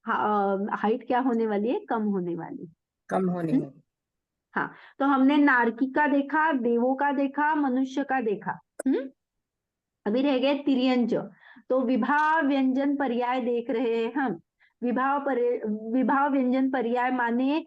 हाइट क्या होने वाली है? कम होने वाली। कम होने हम्म? वाली। हाँ, तो हमने नारकी का देखा, देवों का देखा, मनुष्य का देखा। अभी रह गए तिर्यंच। तो विभाव व्यंजन पर्याय देख रहे हैं हम। विभाव व्यंजन पर्याय माने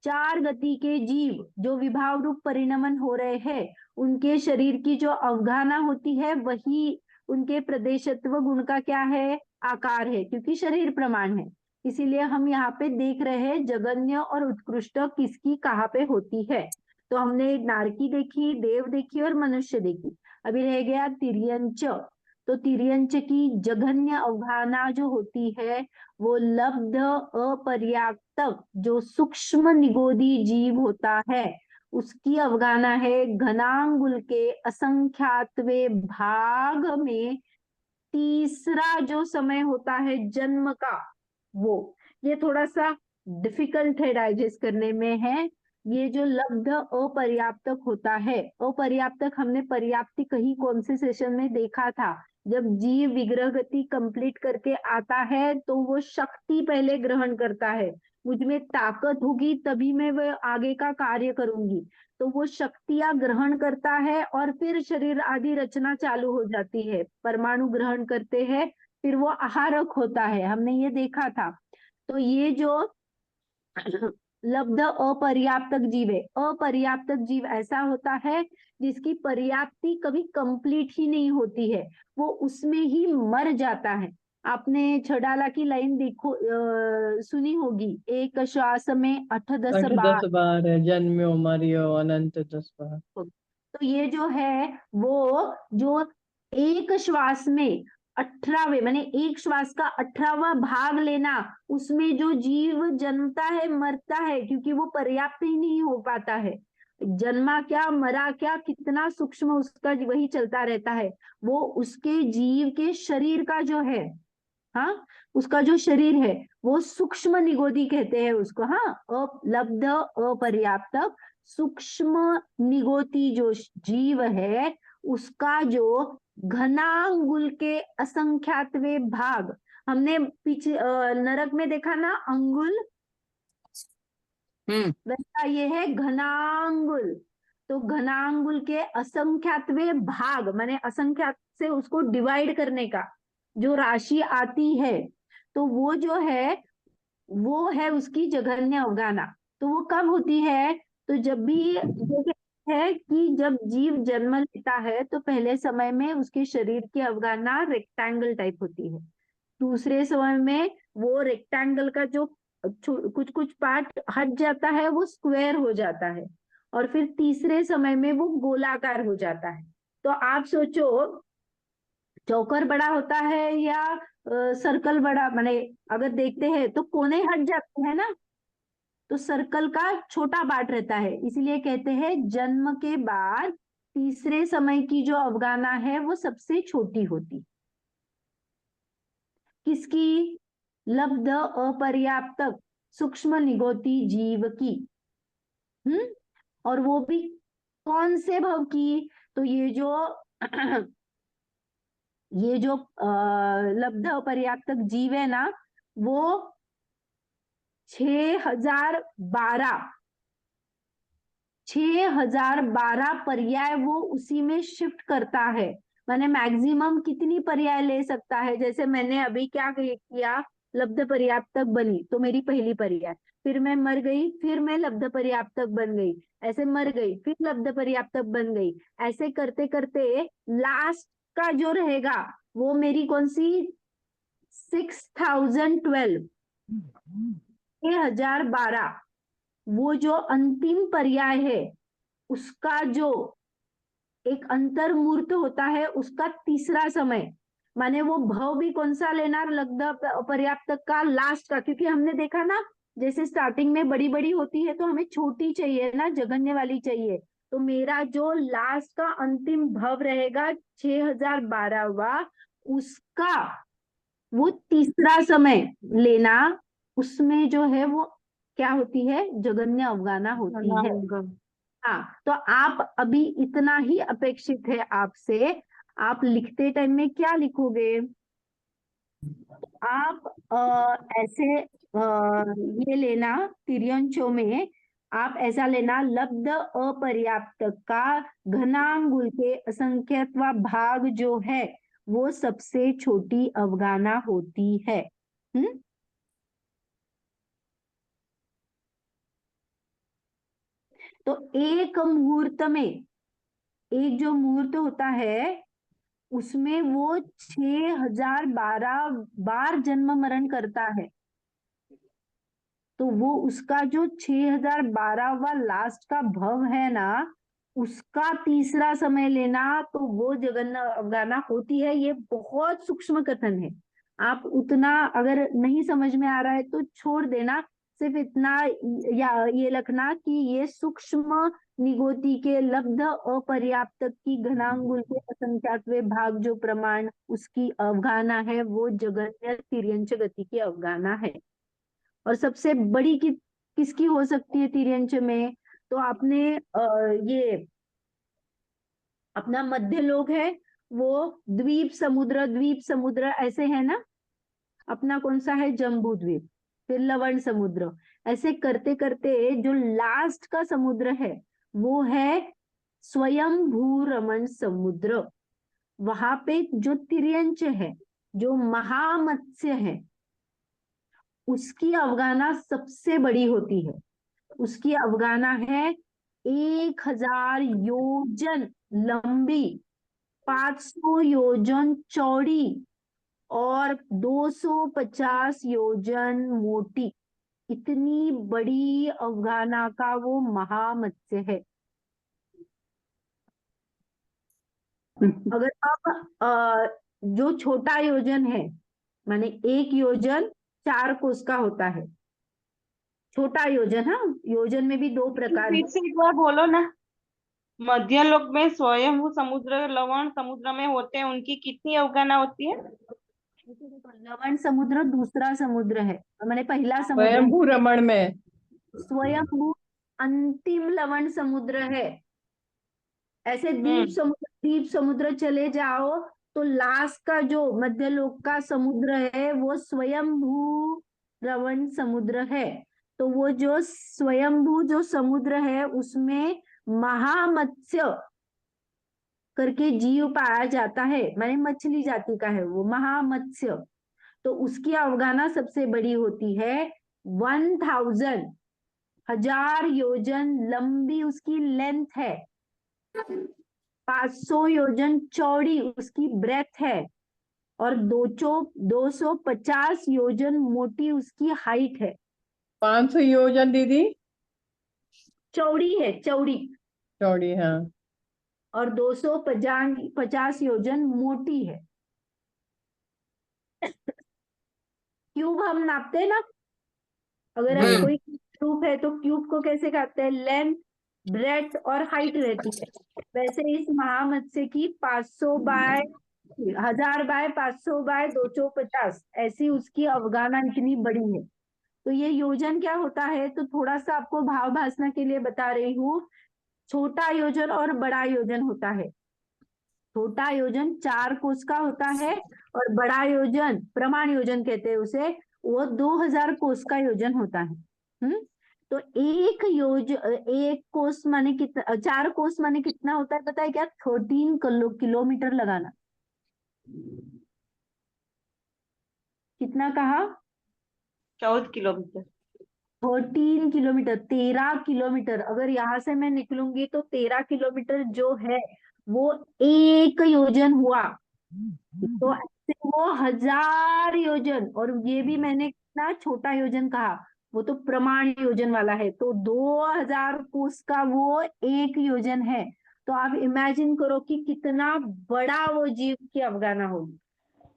4 गति के जीव जो विभाव रूप परिणमन हो रहे हैं, उनके शरीर की जो अवगाहना होती है, वही उनके प्रदेशत्व गुण का क्या है? आकार है, क्योंकि शरीर प्रमाण है। इसीलिए हम यहाँ पे देख रहे हैं जगन्य और उत्कृष्ट किसकी कहाँ पे होती है। तो हमने नारकी देखी, देव देखी और मनुष्य देखी। अभी रह गया तिर्यंच। तो तिर्यंच की जघन्य अवगाहना जो होती है, वो लब्ध अपर्याप्त जो सूक्ष्म निगोदी जीव होता है, उसकी अवगाहना है घनांगुल के असंख्यातवे भाग में तीसरा जो समय होता है जन्म का, वो ये थोड़ा सा डिफिकल्ट है डाइजेस्ट करने में है। ये जो लब्ध अपर्याप्तक होता है, अपर्याप्तक हमने पर्याप्ति कहीं कौन से सेशन में देखा था? जब जीव विग्रह गति कंप्लीट करके आता है, तो वो शक्ति पहले ग्रहण करता है। मुझ में ताकत होगी तभी मैं वो आगे का कार्य करूंगी। तो वो शक्तियां ग्रहण करता है, और फिर शरीर आदि रचना चालू हो जाती है। परमाणु ग्रहण करते हैं, फिर वो आहारक होता है, हमने ये देखा था। तो ये जो लब्ध अपर्याप्तक जीव है। अपर्याप्तक जीव ऐसा होता है जिसकी पर्याप्ति कभी कंप्लीट ही नहीं होती है, वो उसमें ही मर जाता है। आपने छडाला की लाइन देखो, सुनी होगी, एक श्वास में 8-10 8 बार। 10 बार है, जन्म्यो मरियो अनंत 10 बार। तो ये जो है वो जो एक श्वास में 18वें माने एक श्वास का 18वां भाग लेना, उसमें जो जीव जन्मता है मरता है, क्योंकि वो पर्याप्त ही नहीं हो पाता है। जन्मा क्या मरा क्या, कितना सूक्ष्म उसका वही चलता रहता है। वो उसके जीव के शरीर का जो है, हाँ, उसका जो शरीर है वो सूक्ष्म निगोदी कहते हैं उसको। हाँ, लब्ध अपर्याप्तक सूक्ष्म निगोती जो जीव है, उसका जो घनांगुल के असंख्यातवें भाग, हमने पीछे नरक में देखा ना अंगुल, वैसा ये है घनांगुल। तो घनांगुल के असंख्यातवें भाग माने असंख्यात से उसको डिवाइड करने का जो राशि आती है, तो वो जो है वो है उसकी जघन्य अवगाना। तो वो कब होती है? तो जब भी जैसे है कि जब जीव जन्म लेता है तो पहले समय में उसके शरीर की अवगाना रेक्टेंगल टाइप होती है, दूसरे समय में वो रेक्टेंगल का जो कुछ कुछ पार्ट हट जाता है वो स्क्वायर हो जाता है, और फिर तीसरे समय में वो गोलाकार हो जाता है। तो आप सोचो, चौकर बड़ा होता है या सर्कल बड़ा, माने अगर देखते हैं तो कोने हट जाते हैं ना, तो सर्कल का छोटा पार्ट रहता है, इसलिए कहते हैं जन्म के बाद तीसरे समय की जो अवगाना है वो सबसे छोटी होती। किसकी? लब्ध अपर्याप्तक सूक्ष्म निगोती जीव की। और वो भी कौन से भव की? तो ये जो ये जो लब्ध अपर्याप्तक जीव है ना, वो 6012 पर्याय वो उसी में शिफ्ट करता है। माने मैक्सिमम कितनी पर्याय ले सकता है? जैसे मैंने अभी क्या किया, लब्ध पर्याप्तक बनी तो मेरी पहली पर्याय, फिर मैं मर गई, फिर मैं लब्ध पर्याप्तक बन गई, ऐसे मर गई, फिर लब्ध पर्याप्तक बन गई, ऐसे करते करते लास्ट का जो रहेगा वो मेरी कौन सी? 6012, 6012, वो जो अंतिम पर्याय है उसका जो एक अंतर्मूर्त होता है उसका तीसरा समय, माने वो भव भी कौन सा लेना? लब्ध पर्याप्तक का लास्ट का, क्योंकि हमने देखा ना जैसे स्टार्टिंग में बड़ी बड़ी होती है तो हमें छोटी चाहिए ना, जघन्य वाली चाहिए। तो मेरा जो लास्ट का अंतिम भव रहेगा 6012वां, उसका वो तीसरा समय लेना, उसमें जो है वो क्या होती है? जघन्य अवगाना होती है। हाँ, तो आप अभी इतना ही अपेक्षित है आपसे। आप लिखते टाइम में क्या लिखोगे? आप ऐसे ये लेना, तिर्यंचों में आप ऐसा लेना, लब्ध अपर्याप्तक का घनांगुल के असंख्यत्वा भाग जो है वो सबसे छोटी अवगाना होती है। तो एक मुहूर्त में, एक जो मुहूर्त होता है उसमें वो 6012 बार जन्म मरण करता है। तो वो उसका जो 6012वां लास्ट का भव है ना, उसका तीसरा समय लेना, तो वो जगन्य अवगाना होती है। ये बहुत सूक्ष्म कथन है, आप उतना अगर नहीं समझ में आ रहा है तो छोड़ देना, सिर्फ इतना या ये लिखना कि ये सूक्ष्म निगोती के लब्ध अपर्याप्तक की घनांगुल के असंख्यातवें भाग जो प्रमाण उसकी अवगाना है वो जगन्य तिर्यंच गति की अवगाना है। और सबसे बड़ी किसकी हो सकती है तिर्यंच में? तो आपने ये अपना मध्य लोक है वो द्वीप समुद्र ऐसे है ना, अपना कौन सा है? जम्बू द्वीप, फिर लवण समुद्र, ऐसे करते करते जो लास्ट का समुद्र है वो है स्वयं भूरमण समुद्र। वहां पे जो तिर्यंच है, जो महामत्स्य है, उसकी अवगाना सबसे बड़ी होती है। उसकी अवगाहना है 1000 योजन लंबी, 500 योजन चौड़ी और 250 योजन मोटी। इतनी बड़ी अवगाहना का वो महामत्स्य है। अगर आप जो छोटा योजन है, माने 1 योजन 4 कोस का होता है, छोटा योजन। हाँ, योजन में भी 2 प्रकार फिर है। से एक बार बोलो ना। मध्यलोक में स्वयंभू समुद्र लवण समुद्र में होते हैं, उनकी कितनी अवगाहना होती है? लवण समुद्र दूसरा समुद्र है, मैंने पहला समुद्र। स्वयंभू रमण में स्वयंभू अंतिम लवण समुद्र है। ऐसे द्वीप समुद्र चले जाओ तो लास्ट का जो मध्यलोक का समुद्र है वो स्वयंभू लवण समुद्र है। तो वो जो स्वयंभू जो समुद्र है उसमें महामत्स्य करके जीव पाया जाता है, माने मछली जाति का है वो महामत्स्य। तो उसकी अवगाहना सबसे बड़ी होती है 1000 1000 योजन लंबी उसकी लेंथ है, 500 योजन चौड़ी उसकी ब्रेथ है और 250 योजन मोटी उसकी हाइट है। 500 योजन दीदी चौड़ी है, चौड़ी। चौड़ी, हाँ। और 250 योजन मोटी है। क्यूब हम नापते हैं ना, अगर अब कोई क्यूब है तो क्यूब को कैसे काटते हैं? लेंथ, ब्रेथ और हाइट रहती है। वैसे इस महामत्स्य की 500 बाय 1000 बाय 500 बाय 250 ऐसी उसकी अवगाहना इतनी बड़ी है। तो ये योजन क्या होता है, तो थोड़ा सा आपको भाव भासना के लिए बता रही हूँ। छोटा योजन और बड़ा योजन होता है। छोटा योजन 4 कोस का होता है और बड़ा योजन, प्रमाण योजन कहते हैं उसे, वो 2000 कोस का योजन होता है। तो एक कोस माने कितना, 4 कोस माने कितना होता है पता है क्या? 13 किलोमीटर लगाना। कितना कहा? 14 किलोमीटर। 13 kilometre, 13 kilometre. अगर यहाँ से मैं निकलूंगी तो 13 किलोमीटर जो है वो 1 योजन हुआ। तो ऐसे वो 1000 योजन, और ये भी मैंने कितना छोटा योजन कहा, वो तो प्रमाण योजन वाला है। तो 2000 कोस का वो 1 योजन है। तो आप इमेजिन करो कि कितना बड़ा वो जीव की अवगाहना होगी।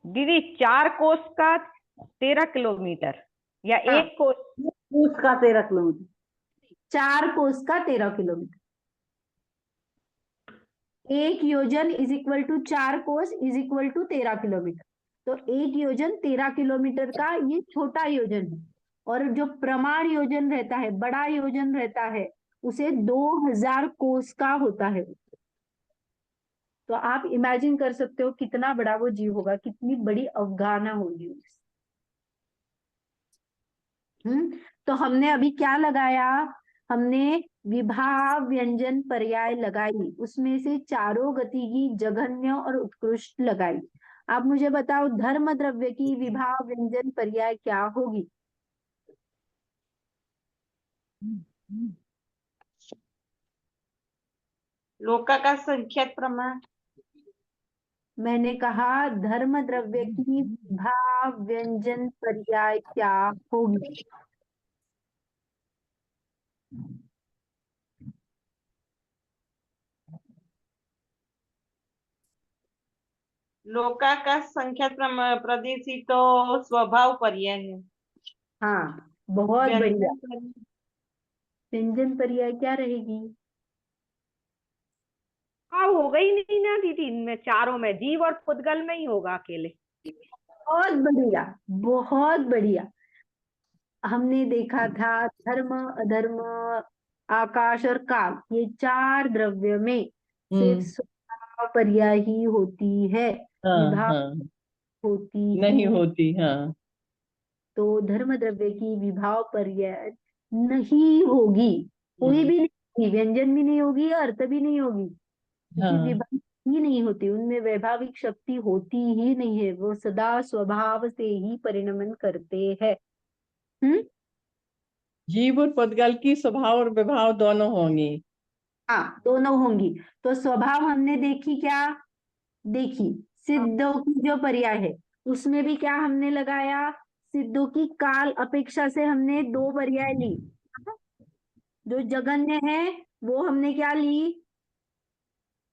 दीदी 4 कोस का 13 किलोमीटर या हाँ। 1 कोस? उसका 13 किलोमीटर। 4 कोस का 13 किलोमीटर। 1 योजन इज इक्वल टू 4 कोस इज इक्वल टू 13 किलोमीटर। तो 1 योजन 13 किलोमीटर का ये छोटा योजन है। और जो प्रमाण योजन रहता है, बड़ा योजन रहता है, उसे 2000 कोस का होता है। तो आप इमेजिन कर सकते हो कितना बड़ा वो जीव होगा, कितनी बड़ी अवगाहना होगी। तो हमने अभी क्या लगाया? हमने विभाव व्यंजन पर्याय लगाई, उसमें से चारों गति की जघन्य और उत्कृष्ट लगाई। आप मुझे बताओ धर्म द्रव्य की विभाव व्यंजन पर्याय क्या होगी? लोका का संख्यात प्रमाण। मैंने कहा धर्म द्रव्य की विभाव व्यंजन पर्याय क्या होगी? लोका का संख्यात प्रदेशी तो स्वभाव पर्याय है। हाँ, बहुत बढ़िया। व्यंजन पर्याय। व्यंजन पर्याय क्या रहेगी? हाँ, होगा ही नहीं ना दीदी, इनमें चारों में जीव और पुद्गल में ही होगा अकेले। बहुत बढ़िया, बहुत बढ़िया। हमने देखा था धर्म, अधर्म, आकाश और काल, ये 4 द्रव्य में सिर्फ स्वभाव पर्याय ही होती है, हाँ विभाव हाँ, होती ही नहीं नहीं। होती, हाँ। तो धर्म द्रव्य की विभाव पर्याय नहीं होगी, कोई भी नहीं होगी, व्यंजन भी नहीं होगी, अर्थ भी नहीं होगी, क्योंकि हाँ विभाव ही नहीं होती, उनमें वैभाविक शक्ति होती ही नहीं है। वो सदा स्वभाव से ही परिणमन करते हैं। हम्म जीव और पुद्गल की स्वभाव और विभाव दोनों होंगी। हाँ, दोनों होंगी। तो स्वभाव हमने देखी क्या? देखी। सिद्धों की जो पर्याय है उसमें भी क्या हमने लगाया? सिद्धों की काल अपेक्षा से हमने दो पर्याय ली। जो जगन्य है वो हमने क्या ली?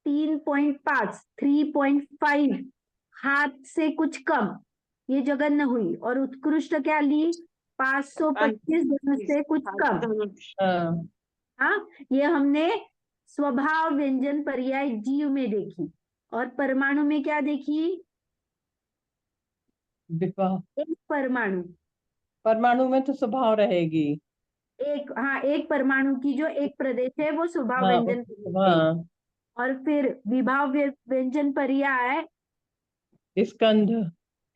3.5, 3.5, हाथ से कुछ कम, ये जगन्य हुई। और उत्कृष्ट क्या ली? 525 धनुष से कुछ कम। हाँ, हाँ, ये हमने स्वभाव व्यंजन पर्याय जीव में देखी। और परमाणु में क्या देखी? विभाव। एक परमाणु, परमाणु में तो स्वभाव रहेगी। एक, हाँ, एक परमाणु की जो एक प्रदेश है वो स्वभाव हाँ व्यंजन है। हाँ, और फिर विभाव व्यंजन पर्याय स्कंध।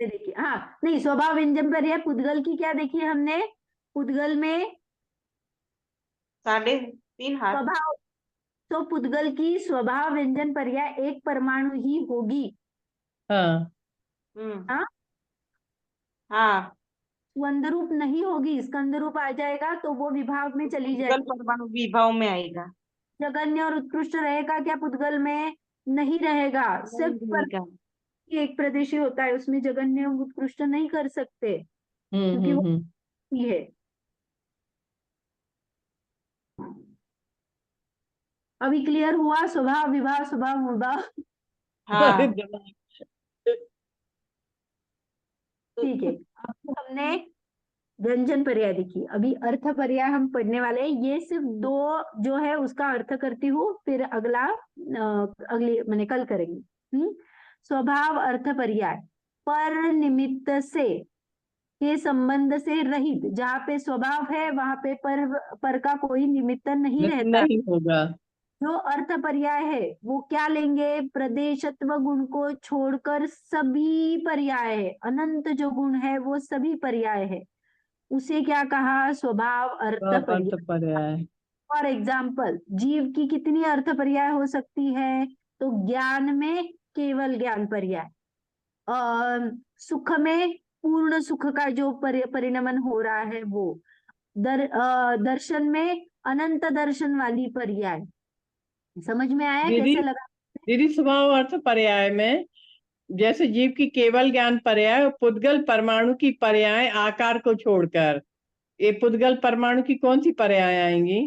देखिए, हाँ, नहीं, स्वभाव व्यंजन पर्याय पुद्गल की क्या देखी हमने? पुद्गल में 3.5 हाथ। स्वभाव, तो पुद्गल की स्वभाव व्यंजन पर्याय एक परमाणु ही होगी। हाँ हाँ, हाँ, स्कंद रूप नहीं होगी। स्कंद रूप आ जाएगा तो वो विभाग में चली पुद्गल जाएगी। परमाणु विभाव में आएगा। जगन्य और उत्कृष्ट रहेगा क्या पुद्गल में? नहीं रहेगा। सिर्फ नहीं पर रहेगा। एक प्रदेश ही होता है, उसमें जगन्य और उत्कृष्ट नहीं कर सकते क्योंकि वो हम्म। ही है। अभी क्लियर हुआ? स्वभाव, विभाव, स्वभाव, विभाव। अरे हाँ, दिमाग। ठीक है, अब हमने व्यंजन पर्याय देखी। अभी अर्थ पर्याय हम पढ़ने वाले हैं। ये सिर्फ दो जो है उसका अर्थ करती हूँ, फिर अगला अगली मैंने कल करेंगे। स्वभाव अर्थ पर्याय। पर निमित्त से के संबंध से रहित, जहाँ पे स्वभाव है वहां पे पर का कोई निमित्त नहीं रहता। नहीं होगा। जो अर्थ पर्याय है वो क्या लेंगे? प्रदेशत्व गुण को छोड़कर सभी पर्याय है। अनंत जो गुण है वो सभी पर्याय है, उसे क्या कहा? स्वभाव अर्थ अर्थ पर्याय। पर्याय। फॉर एग्जाम्पल, जीव की कितनी अर्थ पर्याय हो सकती है? तो ज्ञान में केवल ज्ञान पर्याय, सुख में पूर्ण सुख का जो परिणमन हो रहा है वो, दर्शन में अनंत दर्शन वाली पर्याय। समझ में आया दीदी कैसे लगा? दीदी स्वभाव अर्थ पर्याय में जैसे जीव की केवल ज्ञान पर्याय और पुद्गल परमाणु की पर्याय आकार को छोड़कर, ये पुद्गल परमाणु की कौन सी पर्याय आएंगी?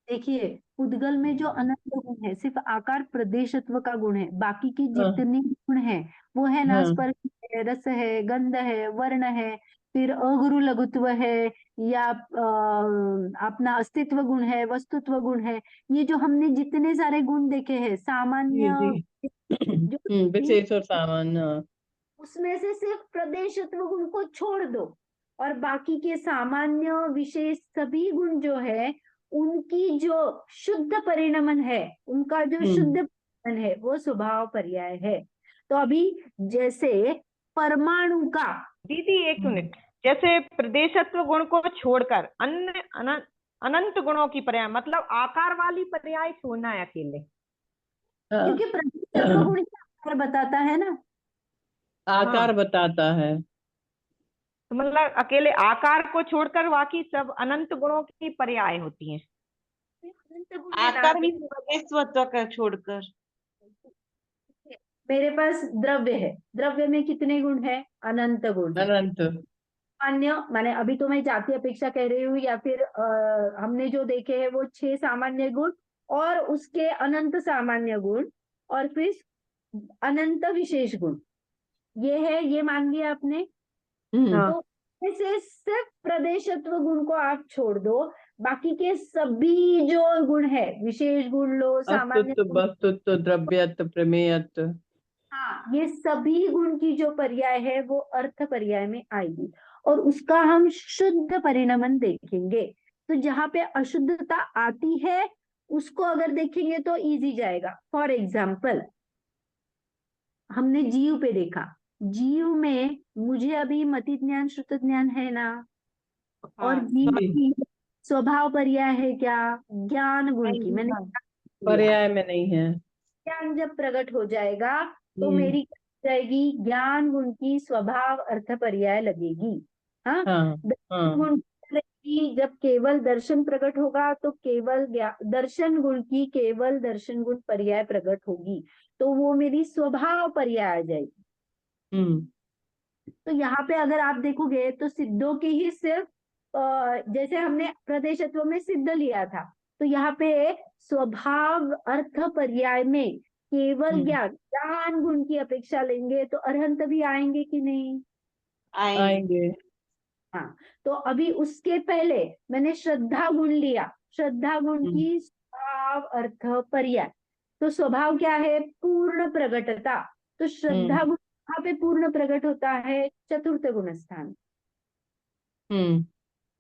देखिए, पुद्गल में जो अनंत गुण है सिर्फ आकार प्रदेशत्व का गुण है। बाकी के हाँ जितने गुण है वो है ना, हाँ। स्पर्श है, रस है, गंध है, वर्ण है, फिर अगुरु लघुत्व है, या अपना अस्तित्व गुण है, वस्तुत्व गुण है। ये जो हमने जितने सारे गुण देखे हैं जी सामान्य, जी। जो विशेष और सामान्य। हाँ। उसमें से सिर्फ प्रदेशत्व गुण को छोड़ दो, और बाकी के सामान्य विशेष सभी गुण जो है उनकी जो शुद्ध परिणमन है, उनका जो शुद्ध परिणमन है वो स्वभाव पर्याय है। तो अभी जैसे परमाणु का, दीदी एक मिनट, जैसे प्रदेशत्व गुण को छोड़कर अन्य अनंत गुणों की पर्याय, मतलब आकार वाली पर्याय छोड़ना है अकेले। हाँ। क्योंकि प्रदेशत्व गुण क्या आकार बताता है ना। आकार बताता है। तो मतलब अकेले आकार को छोड़कर बाकी सब अनंत गुणों की पर्याय होती हैं। अनंत गुण है ना। आकार भी प्रदेशत्व का छोड़कर। मेरे पास द्रव्य है, द्रव्य में कितने गुण है? अनंत गुण है। अनंत। सामान्य माने अभी तो मैं जाति अपेक्षा कह रही हूँ, या फिर हमने जो देखे हैं वो 6 सामान्य गुण और उसके अनंत सामान्य गुण, और फिर अनंत विशेष गुण, ये है, ये मान लिया आपने। हाँ। तो इसमें से सिर्फ प्रदेशत्व गुण को आप छोड़ दो, बाकी के सभी जो गुण है, विशेष गुण लो, सामान्य अस्तित्व, गुण, वस्तुत्व, द्रव्यत्व, प्रमेयत्व। हाँ, ये सभी गुण की जो पर्याय है वो अर्थ पर्याय में आएगी, और उसका हम शुद्ध परिणमन देखेंगे। तो जहां पे अशुद्धता आती है उसको अगर देखेंगे तो इजी जाएगा। फॉर एग्जाम्पल, हमने जीव पे देखा, जीव में मुझे अभी मति ज्ञान श्रुत ज्ञान है ना, और हाँ, जीव जी। की स्वभाव पर्याय है क्या? ज्ञान गुण की। मैंने हाँ, लिया, पर्याय में नहीं है। ज्ञान जब प्रकट हो जाएगा तो मेरी क्या हो जाएगी? ज्ञान गुण की स्वभाव अर्थ पर्याय लगेगी। हाँ, हाँ दर्शन हाँ। गुण की कि जब केवल दर्शन प्रकट होगा तो केवल दर्शन गुण की केवल दर्शन गुण पर्याय प्रकट होगी, तो वो मेरी स्वभाव पर्याय आ जाएगी। हम्म तो यहाँ पे अगर आप देखोगे तो सिद्धों की ही सिर्फ जैसे हमने प्रदेशत्व में सिद्ध लिया था, तो यहाँ पे स्वभाव अर्थ पर्याय में केवल ज्ञान गुण की अपेक्षा लेंगे तो अरहंत भी आएंगे कि नहीं? आएंगे। आएंगे। हाँ, तो अभी उसके पहले मैंने श्रद्धा गुण लिया, श्रद्धा गुण की स्वभाव अर्थ पर्याय, तो स्वभाव क्या है? पूर्ण प्रगटता। तो श्रद्धा गुण कहाँ पे पूर्ण प्रकट होता है? चतुर्थ गुण स्थान।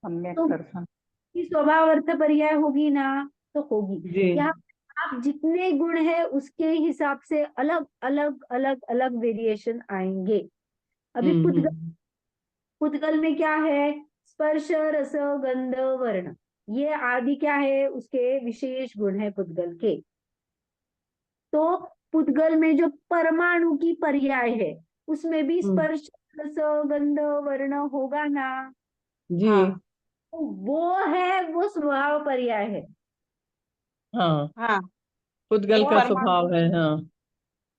सम्यक तो दर्शन। की स्वभाव अर्थ पर्याय होगी ना? तो होगी। जी। यहाँ आप जितने गुण है उसके हिसाब से अलग अलग अलग अलग वेरिएशन आएंगे। अभी पुद्गल में क्या है? स्पर्श रस गंध वर्ण, ये आदि क्या है? उसके विशेष गुण है पुद्गल के। तो पुद्गल में जो परमाणु की पर्याय है उसमें भी स्पर्श रस गंध वर्ण होगा ना? जी। हाँ तो वो स्वभाव पर्याय है। हाँ, हाँ। पुद्गल एक का परमाणु स्वभाव है। हाँ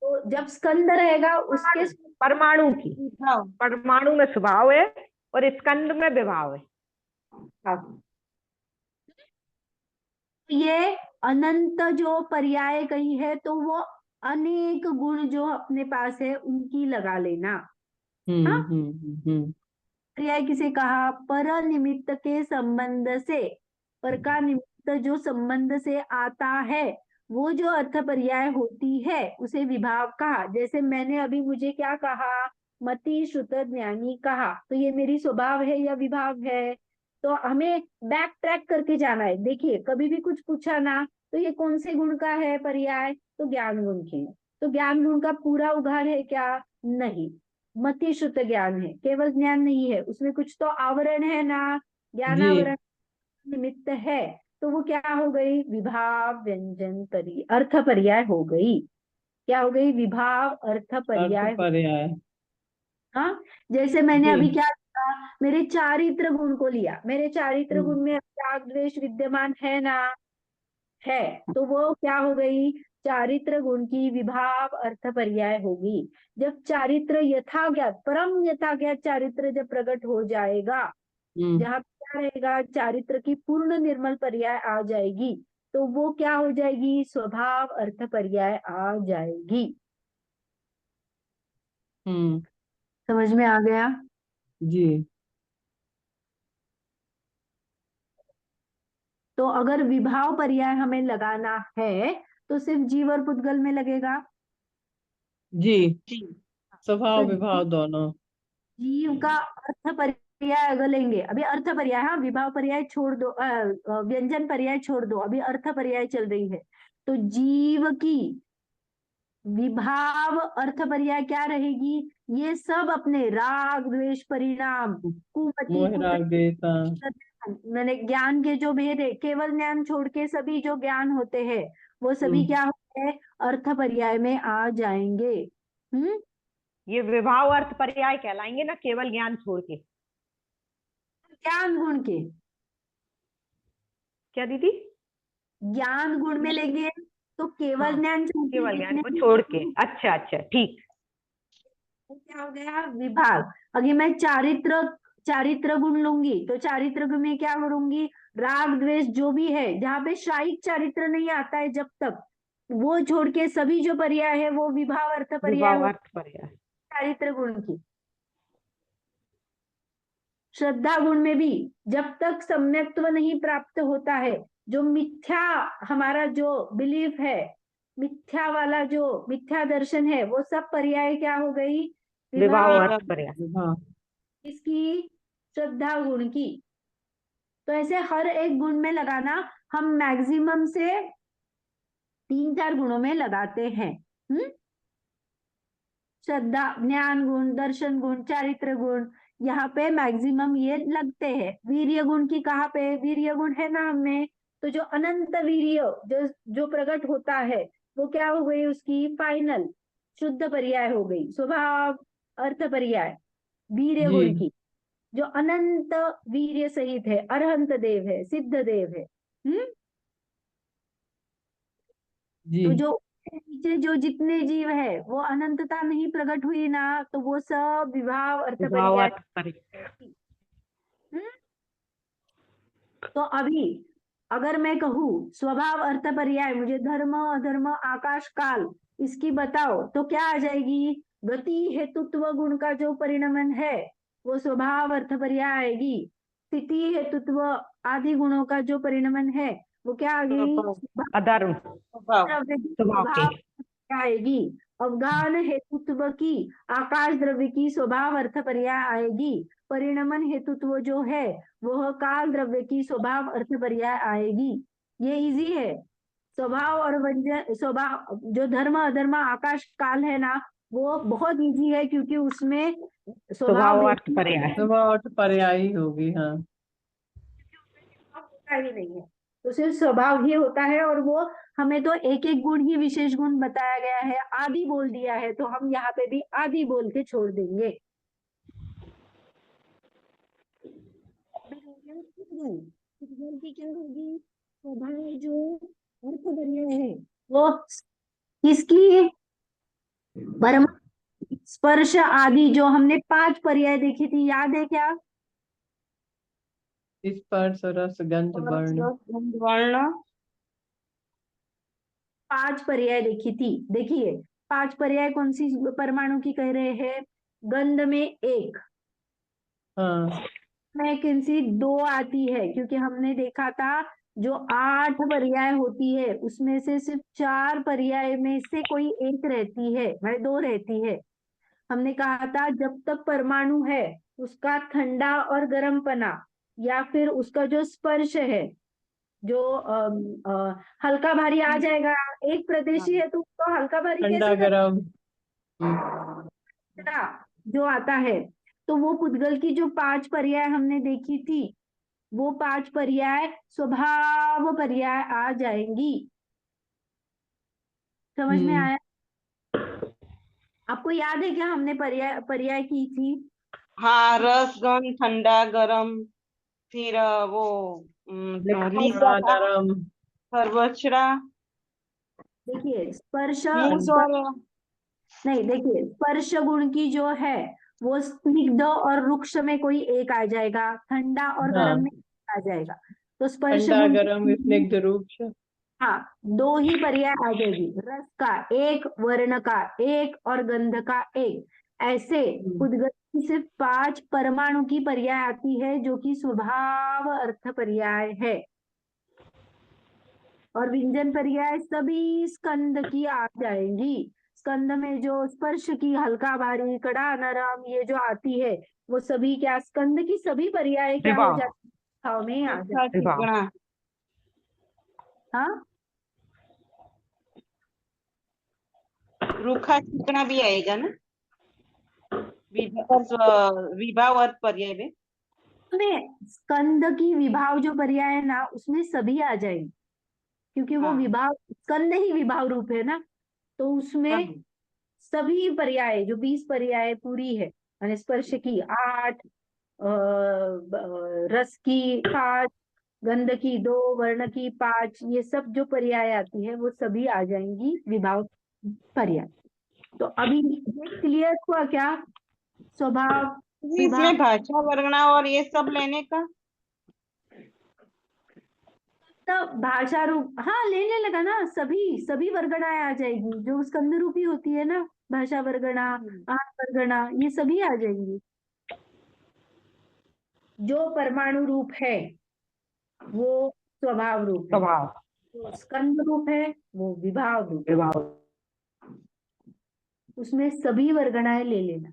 तो जब स्कंद रहेगा उसके परमाणु की, हाँ, परमाणु में स्वभाव है और स्कंद में विभाव है। ये अनंत जो पर्याय कही है तो वो अनेक गुण जो अपने पास है उनकी लगा लेना। हाँ, पर्याय किसे कहा? पर निमित्त के संबंध से, पर का निमित्त जो संबंध से आता है वो जो अर्थ पर्याय होती है उसे विभाव कहा। जैसे मैंने अभी मुझे क्या कहा? मति श्रुत ज्ञानी कहा, तो ये मेरी स्वभाव है या विभाव है? तो हमें बैक ट्रैक करके जाना है। देखिए कभी भी कुछ पूछा ना तो ये कौन से गुण का है पर्याय? तो ज्ञान गुण की। तो ज्ञान गुण का पूरा उघाड़ है क्या? नहीं, मति श्रुत ज्ञान है, केवल ज्ञान नहीं है, उसमें कुछ तो आवरण है ना? ज्ञान जी। आवरण निमित्त है, तो वो क्या हो गई? विभाव व्यंजन अर्थ पर्याय हो गई। क्या हो गई? विभाव अर्थ अर्थ पर्याय। पर्याय। हाँ, जैसे मैंने जी। अभी क्या किया? मेरे चारित्र गुण को लिया, मेरे चारित्र गुण में राग द्वेष विद्यमान है ना? है, तो वो क्या हो गई? चारित्र गुण की विभाव अर्थ पर्याय होगी। जब चारित्र यथा ज्ञात परम यथा ज्ञात चारित्र जब प्रकट हो जाएगा, जहाँ पे क्या रहेगा? चारित्र की पूर्ण निर्मल पर्याय आ जाएगी, तो वो क्या हो जाएगी? स्वभाव अर्थ पर्याय आ जाएगी। समझ में आ गया? जी। तो अगर विभाव पर्याय हमें लगाना है तो सिर्फ जीव और पुद्गल में लगेगा। जी, जी। स्वभाव तो विभाव दोनों। जीव का अर्थ पर्याय अगर लेंगे, अभी अर्थ पर्याय, हाँ विभाव पर्याय छोड़ दो, व्यंजन पर्याय छोड़ दो, अभी अर्थ पर्याय चल रही है। तो जीव की विभाव अर्थ पर्याय क्या रहेगी? ये सब अपने राग द्वेष परिणाम, कुमति मोह राग द्वेष। मैंने ज्ञान के जो भेद है, केवल ज्ञान छोड़ के सभी जो ज्ञान होते हैं वो सभी क्या होते हैं? अर्थ पर्याय में आ जाएंगे। ये विभाव अर्थ पर्याय कहलाएंगे ना, केवल ज्ञान छोड़ के। ज्ञान गुण के, क्या दीदी? ज्ञान गुण में लेंगे तो केवल ज्ञान छोड़ के केवल ज्ञान को जितने छोड़ के। अच्छा अच्छा, ठीक। क्या हो गया? विभाग। अगर मैं चारित्र गुण लूंगी तो चारित्र गुण में क्या करूंगी? राग द्वेष जो भी है, जहाँ पे शायिक चारित्र नहीं आता है जब तक, वो छोड़ के सभी जो पर्याय है वो विभाव अर्थ पर्याय विभाव हो अर्थ पर्याय। चारित्र गुण की। श्रद्धा गुण में भी जब तक सम्यक्त्व नहीं प्राप्त होता है, जो मिथ्या हमारा जो बिलीफ है, मिथ्या वाला जो मिथ्या दर्शन है, वो सब पर्याय क्या हो गई? विभाव विभाव। अर्थ पर्याय। इसकी श्रद्धा गुण की। तो ऐसे हर एक गुण में लगाना, हम मैक्सिमम से 3-4 गुणों में लगाते हैं। श्रद्धा, ज्ञान गुण, दर्शन गुण, चारित्र गुण, यहाँ पे मैक्सिमम ये लगते हैं। वीर्य गुण की कहाँ पे? वीर्य गुण है ना हमें, तो जो अनंत वीर्य जो प्रकट होता है वो क्या हो गई? उसकी फाइनल शुद्ध पर्याय हो गई, स्वभाव अर्थ पर्याय वीर्य जी। गुण की। जो अनंत वीर्य सहित है, अरहंत देव है, सिद्ध देव है। जी तो जो नीचे जो जितने जीव है वो अनंतता नहीं प्रकट हुई ना, तो वो सब विभाव अर्थ पर्याय। हम्म? तो अभी अगर मैं कहूँ स्वभाव अर्थ पर्याय, मुझे धर्म अधर्म आकाश काल इसकी बताओ, तो क्या आ जाएगी? गति हेतुत्व गुण का जो परिणमन है वो स्वभाव अर्थ पर्याय आएगी। स्थिति हेतुत्व आदि गुणों का जो परिणमन है वो क्या आ गई? अधर्म स्वभाव आएगी। अवगान हेतुत्व की आकाश द्रव्य की स्वभाव अर्थ पर्याय आएगी। परिणमन हेतुत्व जो है वह काल द्रव्य की स्वभाव अर्थ पर्याय आएगी। ये इजी है। स्वभाव और व्यंजन, स्वभाव जो धर्म अधर्म आकाश काल है ना, वो बहुत इजी है, क्योंकि उसमें स्वभाव अर्थ पर्याय ही होगी। हाँ, ही नहीं है, तो सिर्फ स्वभाव ही होता है। और वो हमें तो एक एक गुण ही विशेष गुण बताया गया है, आदि बोल दिया है, तो हम यहाँ पे भी आदि बोल के छोड़ देंगे। क्या होगी? स्वभाव जो अर्थ पर्याय है वो किसकी? परम स्पर्श आदि जो हमने 5 पर्याय देखी थी, याद है क्या? स्पर्श रस गंध वर्ण। वर्ण 5 पर्याय देखी थी। देखिए 5 पर्याय कौन सी परमाणु की कह रहे हैं? गंध में 1, हाँ, वैकेंसी 2 आती है, क्योंकि हमने देखा था जो 8 पर्याय होती है उसमें से सिर्फ 4 पर्याय में से कोई एक रहती है, भाई 2 रहती है। हमने कहा था जब तक परमाणु है उसका ठंडा और गर्मपना या फिर उसका जो स्पर्श है, जो हल्का भारी आ जाएगा। एक प्रदेशी है तो उसको हल्का भारी ठंडा कैसे गरम। जो आता है। तो वो पुद्गल की जो 5 पर्याय हमने देखी थी, वो 5 पर्याय स्वभाव पर्याय आ जाएंगी। समझ में आया? आपको याद है क्या हमने पर्याय पर्याय की थी? हाँ, रस गंध ठंडा गरम, फिर वो लीसा था, गरम। सर्वश्रा, देखिए स्पर्श और नहीं, देखिए स्पर्श गुण की जो है वो स्निग्ध और रुक्ष में कोई एक आ जाएगा, ठंडा और हाँ, गर्म में एक आ जाएगा। तो स्पर्श ठंडा गुण गरम स्निग्ध रूक्ष। हाँ 2 ही पर्याय आ जाएगी, रस का 1, वर्ण का 1 और गंध का 1। ऐसे उद्गत की सिर्फ 5 परमाणु की पर्याय आती है, जो कि स्वभाव अर्थ पर्याय है। और व्यंजन पर्याय सभी स्कंद की आ जाएंगी। स्कंद में जो स्पर्श की हल्का भारी कड़ा नरम ये जो आती है, वो सभी क्या स्कंद की सभी पर्याय क्या हो जाती है? भाव में आ जाती है। चिकना, हाँ रूखा चिकना भी आएगा ना विभाव अर्थ पर्याय में। में स्कंद की विभाव जो पर्याय है ना, उसमें सभी आ जाएंगे, क्योंकि वो हाँ। विभाव स्कंद ही विभाव रूप है ना, तो उसमें सभी पर्याय जो 20 पर्याय पूरी है, यानी स्पर्श की 8, रस की 5, गंध की 2, वर्ण की 5, ये सब जो पर्याय आती है वो सभी आ जाएंगी विभाव पर्याय। तो अभी ये क्लियर हुआ क्या? स्वभाव इसमें भाषा वर्गना और ये सब लेने का भाषा रूप, हाँ लेने लगा ना, सभी वर्गणाएं आ जाएगी जो स्कंद रूपी होती है ना, भाषा वर्गणा आहार वर्गणा ये सभी आ जाएंगी। जो परमाणु रूप है वो स्वभाव रूप है, जो स्कंद रूप है वो विभाव रूप है। उसमें सभी वर्गणाएं ले लेना।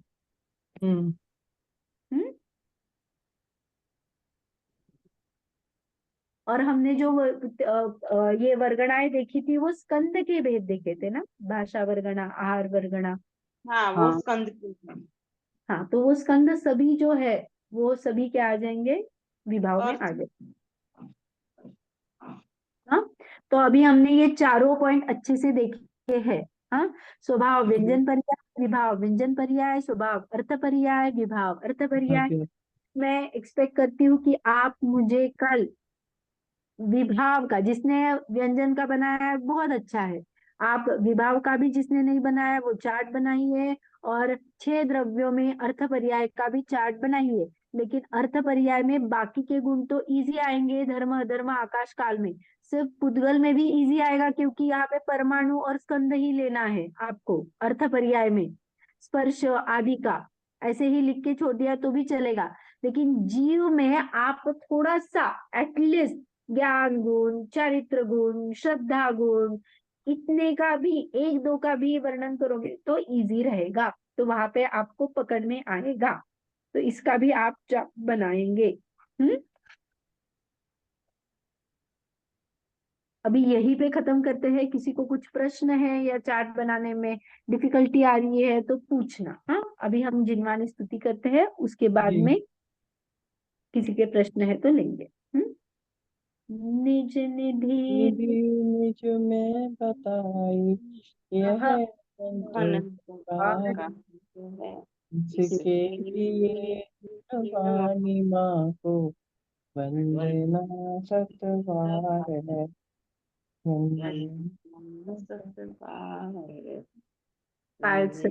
और हमने जो ये वर्गणाएं देखी थी वो स्कंद के भेद देखे थे ना, भाषा वर्गणा आहार वर्गणा। हाँ, वो स्कंद हाँ तो वो स्कंद सभी जो है वो सभी क्या आ जाएंगे? विभाव में आ जाएंगे। हाँ तो अभी हमने ये चारों पॉइंट अच्छे से देखे हैं। हाँ स्वभाव व्यंजन पर्याय, विभाव व्यंजन पर्याय, स्वभाव अर्थ पर्याय, विभाव अर्थ पर्याय। मैं एक्सपेक्ट करती हूँ कि आप मुझे कल विभाव का, जिसने व्यंजन का बनाया है बहुत अच्छा है, आप विभाव का भी जिसने नहीं बनाया वो चार्ट बनाइए, और 6 द्रव्यों में अर्थ पर्याय का भी चार्ट बनाइए। लेकिन अर्थ पर्याय में बाकी के गुण तो इजी आएंगे, धर्म अधर्म आकाश काल में। सिर्फ पुद्गल में भी इजी आएगा, क्योंकि यहाँ पे परमाणु और स्कंद ही लेना है आपको अर्थ पर्याय में। स्पर्श आदि का ऐसे ही लिख के छोड़ दिया तो भी चलेगा। लेकिन जीव में आप थोड़ा सा एटलीस्ट ज्ञान गुण, चारित्र गुण, श्रद्धा गुण, इतने का भी, एक दो का भी वर्णन करोगे तो इजी रहेगा, तो वहां पे आपको पकड़ में आएगा। तो इसका भी आप बनाएंगे। अभी यही पे खत्म करते हैं। किसी को कुछ प्रश्न है या चार्ट बनाने में डिफिकल्टी आ रही है तो पूछना। हाँ, अभी हम जिनवानी स्तुति करते हैं, उसके बाद जी। में किसी के प्रश्न है तो लेंगे। निज निधि निज में बताई यह का है जिसके लिए भवानी माँ को वंदना सतबार है। शायद से